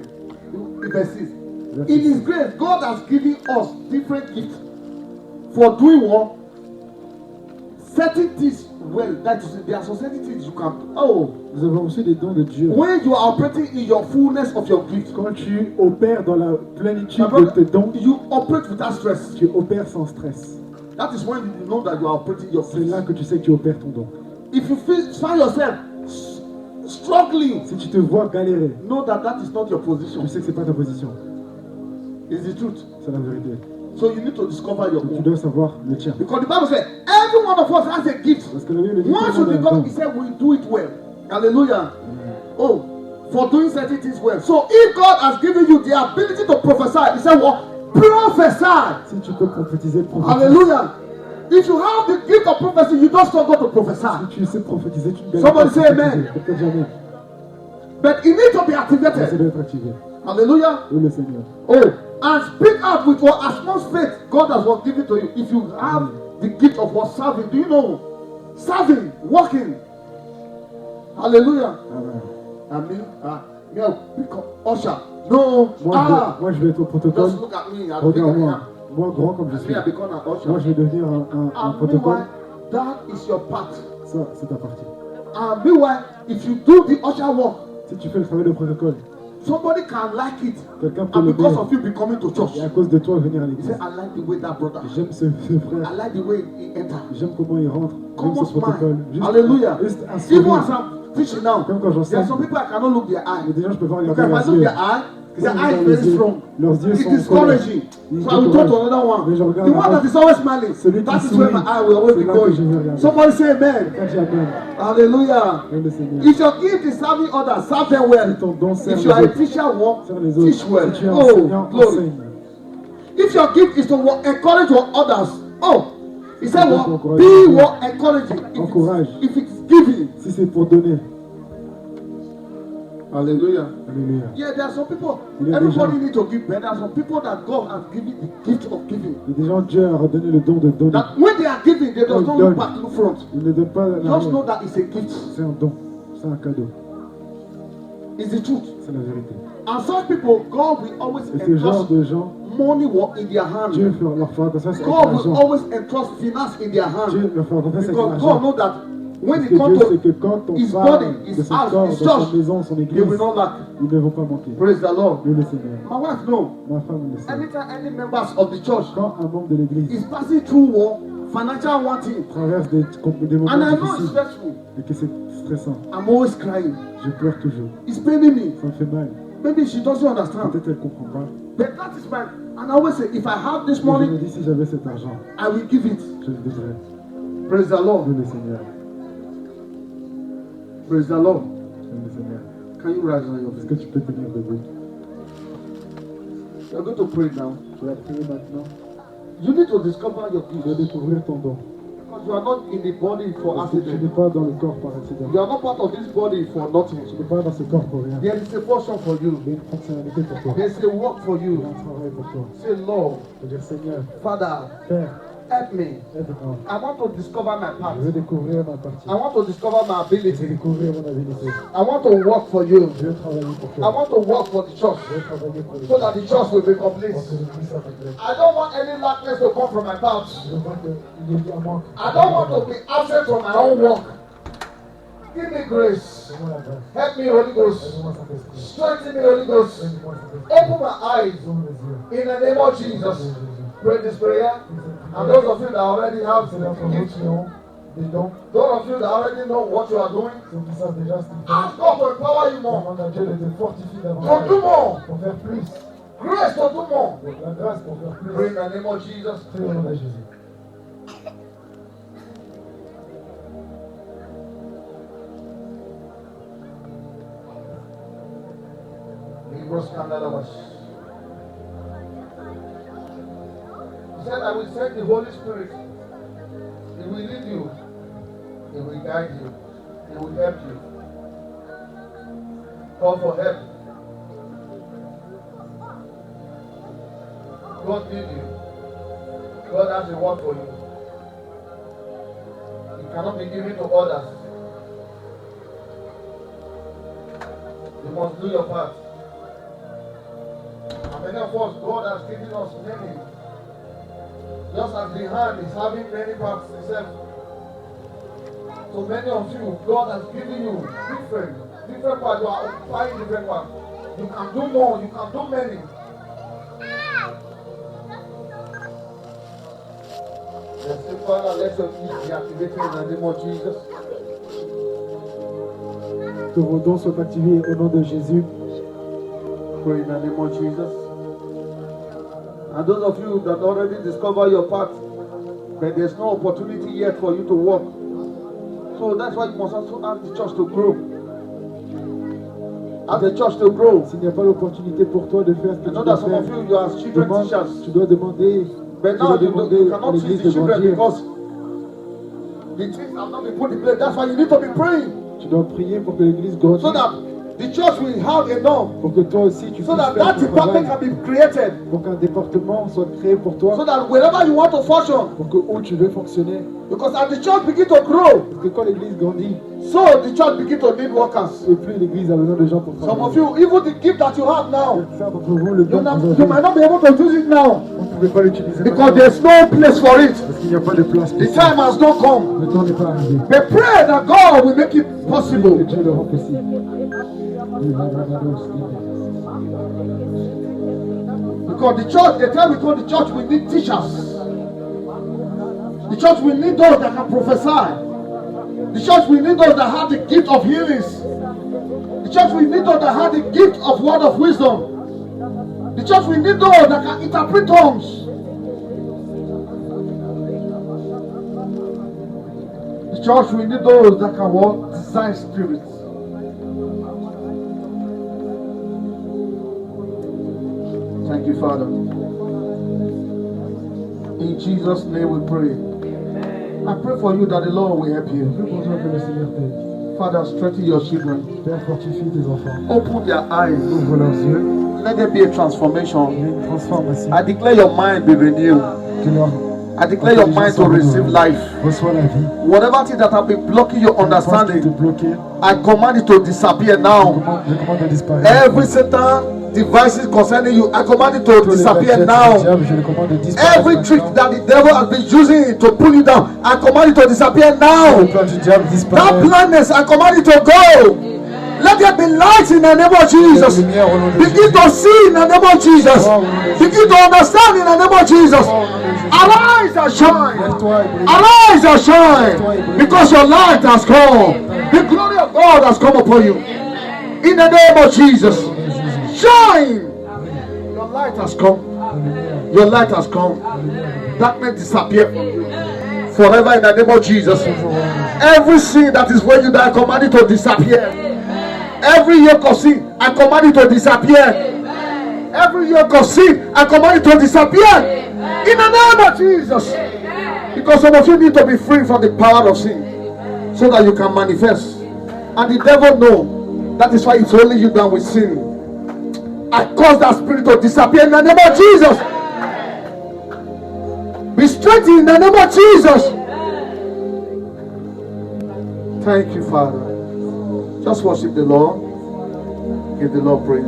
A: The verses.
B: Verset
A: In His
B: 6.
A: grace, God has given us different gifts for doing what? Certain things well. That is, there are some certain things you can. Oh,
B: Nous avons reçu des dons de Dieu.
A: when you are operating in your fullness of your gift,
B: Quand tu opères dans la plénitude
A: my
B: de
A: brother,
B: tes dons,
A: you operate without stress.
B: tu opères sans stress.
A: That is when you know that you are operating your
B: C'est là
A: gift.
B: que tu sais que tu opères ton don.
A: If you find yourself struggling,
B: Si tu te vois galérer,
A: know that that is not your position.
B: tu sais que c'est pas ta position.
A: It's the truth.
B: C'est la vérité.
A: So you need to discover your
B: Donc, tu
A: own.
B: dois savoir le tien.
A: Because the Bible says every one of us has a gift.
B: Parce que la Bible dit
A: Once
B: que
A: you
B: tout le monde a un
A: become,
B: don.
A: he said, we do it well. Hallelujah. Oh, for doing certain things well. So if God has given you the ability to prophesy, he said, what? Prophesy.
B: Si tu peux prophétiser, prophétise.
A: Hallelujah. If you have the gift of prophecy, you don't struggle to prophesy.
B: Si tu sais prophétiser, tu ne gagnes
A: Somebody
B: pas.
A: say amen.
B: Peut-être jamais.
A: But it needs to be
B: Mais ça
A: activated.
B: doit être activé.
A: Hallelujah.
B: Loue le Seigneur.
A: Oh, and speak out with what as much faith God has what given to you. If you have the gift of what serving, do you know? Serving, working. Hallelujah.
B: Amen.
A: Me, I'll become usher. No.
B: Moi, je vais être au protocole.
A: Just look at me. I'll become
B: Regarde-moi. Moi, grand comme je suis.
A: me, I'll become an usher.
B: Moi, je vais devenir un
A: And
B: protocole.
A: meanwhile, that is your part.
B: Ça, c'est ta partie.
A: And meanwhile, if you do the usher work,
B: Si tu fais le travail de protocole,
A: somebody can like it.
B: quelqu'un peut
A: And
B: le
A: because
B: dire.
A: of you be coming to church.
B: Et à cause de toi, venir à
A: He
B: l'église.
A: said, I like the way that brother.
B: J'aime ce frère.
A: I like the way he entered.
B: J'aime comment il rentre. J'aime
A: Come
B: ce
A: on,
B: protocole.
A: smile. Hallelujah.
B: Juste un
A: Even
B: sourire.
A: as I'm teaching now,
B: Comme quand
A: there are
B: j'enseigne.
A: some people I cannot look their eye.
B: Il y a des gens, je peux pas
A: Because
B: regarder
A: if I
B: leurs
A: look
B: yeux.
A: their eye, their
B: Quand
A: eye
B: je
A: is
B: regarde
A: very
B: les yeux,
A: strong.
B: leurs yeux
A: It's
B: sont collés.
A: discouraging.
B: Ils
A: So I will turn to another one.
B: Mais je regarde
A: The one
B: la
A: that is always smiling.
B: Celui qui
A: That is where my
B: sourit.
A: eye will always be
B: C'est là que je vais
A: going.
B: regarder.
A: Somebody say amen.
B: Quand j'aime,
A: Hallelujah.
B: aime le Seigneur.
A: If your gift is serving others, serve them
B: Si
A: well.
B: ton don sert
A: If
B: les
A: you are a
B: autres,
A: teacher, work,
B: sert les autres.
A: teach well.
B: Si tu es
A: Oh,
B: enseignant,
A: glory.
B: enseigne.
A: If your gift is to encourage others, oh, he said
B: Si tu
A: what?
B: encourages
A: Be
B: les
A: what encouraging.
B: Encourage.
A: If it's giving.
B: Si c'est pour donner,
A: Hallelujah.
B: alléluia.
A: Yeah, there are some people.
B: Il y a des
A: Everybody
B: gens-
A: needs to give, but there are some people that God has given the gift of giving.
B: Il y a des gens, Dieu a redonné le don de donner.
A: That when they are giving, they don't
B: Don't
A: look back, look front.
B: Il ne donne pas
A: Just
B: l'argent.
A: know that it's a gift.
B: C'est un don. C'est un cadeau.
A: It's the truth.
B: C'est la vérité.
A: And some people, God will always
B: Et ce genre
A: entrust
B: de gens,
A: money work in their
B: Dieu
A: hand.
B: leur fera confiance avec
A: God will
B: l'argent.
A: always entrust finance in their hand.
B: Dieu leur fera confiance avec
A: Because God
B: l'argent.
A: knows that when
B: Parce
A: it
B: que
A: comes
B: Dieu sait que
A: to
B: quand on
A: his
B: parle
A: body,
B: de
A: his
B: son
A: house,
B: corps,
A: his
B: de sa
A: church,
B: maison, son
A: they
B: église,
A: will not lack.
B: ils ne vont pas manquer.
A: Praise the Lord.
B: Dieu le Seigneur.
A: My wife knows.
B: Ma femme le sait.
A: Anytime any members of the church
B: Quand un membre de l'église
A: is passing through war, financial wanting,
B: traverse des moments
A: and I know it's
B: difficiles
A: stressful,
B: et que c'est stressant,
A: I'm always crying.
B: je pleure toujours.
A: It's paining me.
B: Ça me fait mal.
A: Maybe she doesn't understand.
B: Peut-être elle ne comprend pas.
A: But that is my, and I always say, if I have this
B: Mais je me
A: money,
B: dis, si j'avais cet argent,
A: I will give it.
B: je le donnerais.
A: Praise the Lord.
B: Dieu le Seigneur.
A: Praise the Lord.
B: Dieu le Seigneur.
A: Can you rise on your
B: Est-ce
A: feet?
B: que tu peux tenir debout?
A: We are going to pray now.
B: Tu vas prier maintenant.
A: You need to discover your
B: Tu vas
A: gift.
B: découvrir ton don.
A: Because you are not in the body for
B: Parce que tu n'es
A: accident.
B: pas dans le corps par accident.
A: You are not part of this body for nothing.
B: Tu n'es pas dans ce corps pour rien.
A: There is a portion for you.
B: Il y a une fonctionnalité pour toi.
A: There is a work for
B: Il y
A: you.
B: a un travail pour toi.
A: Say, Lord,
B: Je veux dire, Seigneur,
A: Father,
B: Père,
A: Help me.
B: Aide-moi.
A: I want to discover my
B: Je
A: path.
B: veux découvrir ma partie.
A: I want to discover my
B: Je veux
A: ability.
B: découvrir mon habilité.
A: I want to work for you.
B: Je veux travailler pour
A: I
B: toi.
A: want to work for the church
B: Je veux travailler pour les
A: so that the church will be complete.
B: pour que le puisse s'accomplir.
A: I don't want any lackness to come from my mouth.
B: Je veux qu'il y ait un manque.
A: I don't want to be absent from my own work. Give me grace.
B: Donne-moi la grâce.
A: Help me, Holy Ghost.
B: Donne-moi Saint-Esprit.
A: Strengthen me, Holy Ghost.
B: Donne-moi Saint-Esprit.
A: Open my eyes
B: Ouvre les yeux.
A: in the name of Jesus. Pray this prayer. And those of you that already have
B: C'est d'entre vous
A: gifts,
B: qui ont des dons,
A: those of you that already know what you are doing,
B: ceux qui savent déjà ce qu'ils
A: ask
B: font.
A: God to empower you more.
B: Demande à Dieu de te fortifier
A: To do
B: davantage
A: more.
B: pour faire plus.
A: Grace to do more.
B: Donc la grâce pour faire
A: Pray
B: plus.
A: in the name of Jesus.
B: Prie au nom de Jésus.
A: Hebrews Scandalous. He said, I will send the Holy Spirit. He will lead you. He will guide you. He will help you. Call for help. God needs you. God has a word for you. It cannot be given to others. You must do your part. And many of us, God has given us many. Just as the hand is having many parts itself. So many of you, God has given you different parts. You are occupying different parts. You can do more, you can do many. Let's say, Father, let your peace be activated in the name of Jesus.
B: Que vos dons soient activés au nom de Jésus.
A: Pray in the name of Jesus. And those of you that already discover your path, but there's no opportunity yet for you to walk. So that's why you must also ask the church to grow. Ask the church to grow.
B: S'il n'y a pas l'opportunité pour toi de faire ce que
A: I
B: tu
A: know
B: dois
A: that some
B: faire,
A: of you are children
B: demande,
A: teachers.
B: tu dois demander,
A: But
B: tu
A: now
B: dois
A: you
B: demander à
A: cannot teach
B: l'église
A: the
B: de
A: children
B: grandir.
A: because the things have not been put in place. That's why you need to be praying.
B: Tu dois prier pour que l'église grandisse,
A: So that the church will have enough.
B: pour que toi aussi tu
A: So
B: puisses
A: that
B: faire
A: that
B: ton
A: department
B: travail,
A: can be created.
B: pour qu'un département soit créé pour toi,
A: So that wherever you want to function,
B: pour que où tu veux fonctionner.
A: because as the church begin to grow,
B: Parce que quand l'église grandit,
A: so the church begin to need workers.
B: et plus l'église a besoin de gens pour
A: Some of
B: travailler.
A: you, even the gift that you have now,
B: Certains d'entre vous, le don que vous
A: you might
B: avez,
A: not be able to use it now
B: vous ne pouvez pas l'utiliser
A: because
B: maintenant,
A: there's no place for it.
B: parce qu'il n'y a pas de place
A: The
B: pour ça.
A: time has not come.
B: Le temps n'est pas arrivé.
A: But pray that God will make it
B: Que
A: possible.
B: Dieu le rend possible.
A: Because the church, the time we go to the church, we need teachers. The church, we need those that can prophesy. The church, we need those that have the gift of healings. The church, we need those that have the gift of word of wisdom. The church, we need those that can interpret tongues. The church, we need those that can walk design spirits. Thank you, Father. In Jesus' name we pray. I pray for you that the Lord will help
B: Je
A: you.
B: prie pour toi que le Seigneur t'aide.
A: Father, strengthen your children.
B: Père, fortifie tes enfants.
A: Open their eyes.
B: Ouvre leurs yeux.
A: Let there be a
B: Il y a
A: transformation.
B: une transformation.
A: I declare your mind be renewed.
B: Que leur
A: I declare your mind to receive life.
B: reçoit la vie.
A: Whatever thing that have been blocking your
B: Te
A: understanding,
B: bloquer.
A: I command it to disappear now.
B: Je commande de disparaître.
A: Every Satan devices concerning you, I command it to
B: Tous les
A: disappear
B: gadgets du
A: now.
B: diable, je le commande de disparaître.
A: Every trick
B: maintenant.
A: that the devil has been using to pull you down, I command it to disappear now.
B: Le plan du diable
A: That
B: disparaît.
A: blindness, I command it to go. Let there be light in the name of Jesus.
B: Lumière au nom de
A: Begin
B: Jésus.
A: to see in the name of Jesus. Begin to understand in the name of Jesus. Arise and shine.
B: Lève-toi et brille.
A: Arise and shine. Because your light has come. The glory of God has come upon you. In the name of Jesus. Shine. Your light has come. Your light has come. Darkness disappear forever in the name of Jesus. Every sin that is where you die, I command it to disappear. Every yoke of sin, I command it to disappear. Every yoke of sin, I command it to disappear. In the name of Jesus. Because some of you need to be free from the power of sin so that you can manifest. And the devil know that is why it's holding you down with sin. I cause that spirit to disappear in the name of Jesus. Be strengthened in the name of Jesus. Thank you, Father. Just worship the Lord. Give the Lord praise.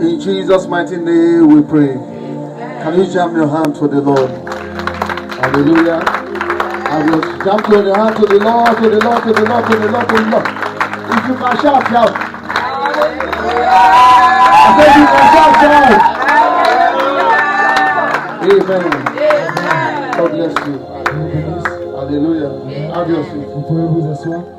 A: In Jesus' mighty name we pray. Can you jam your hand to the Lord? Hallelujah. I will jump to the hand to the Lord, to the Lord, to the Lord, to the Lord, to the Lord. If you can shout, shout. I said you can shout, shout. Amen. God bless you. Hallelujah. Have your seat.
B: Vous pouvez vous asseoir.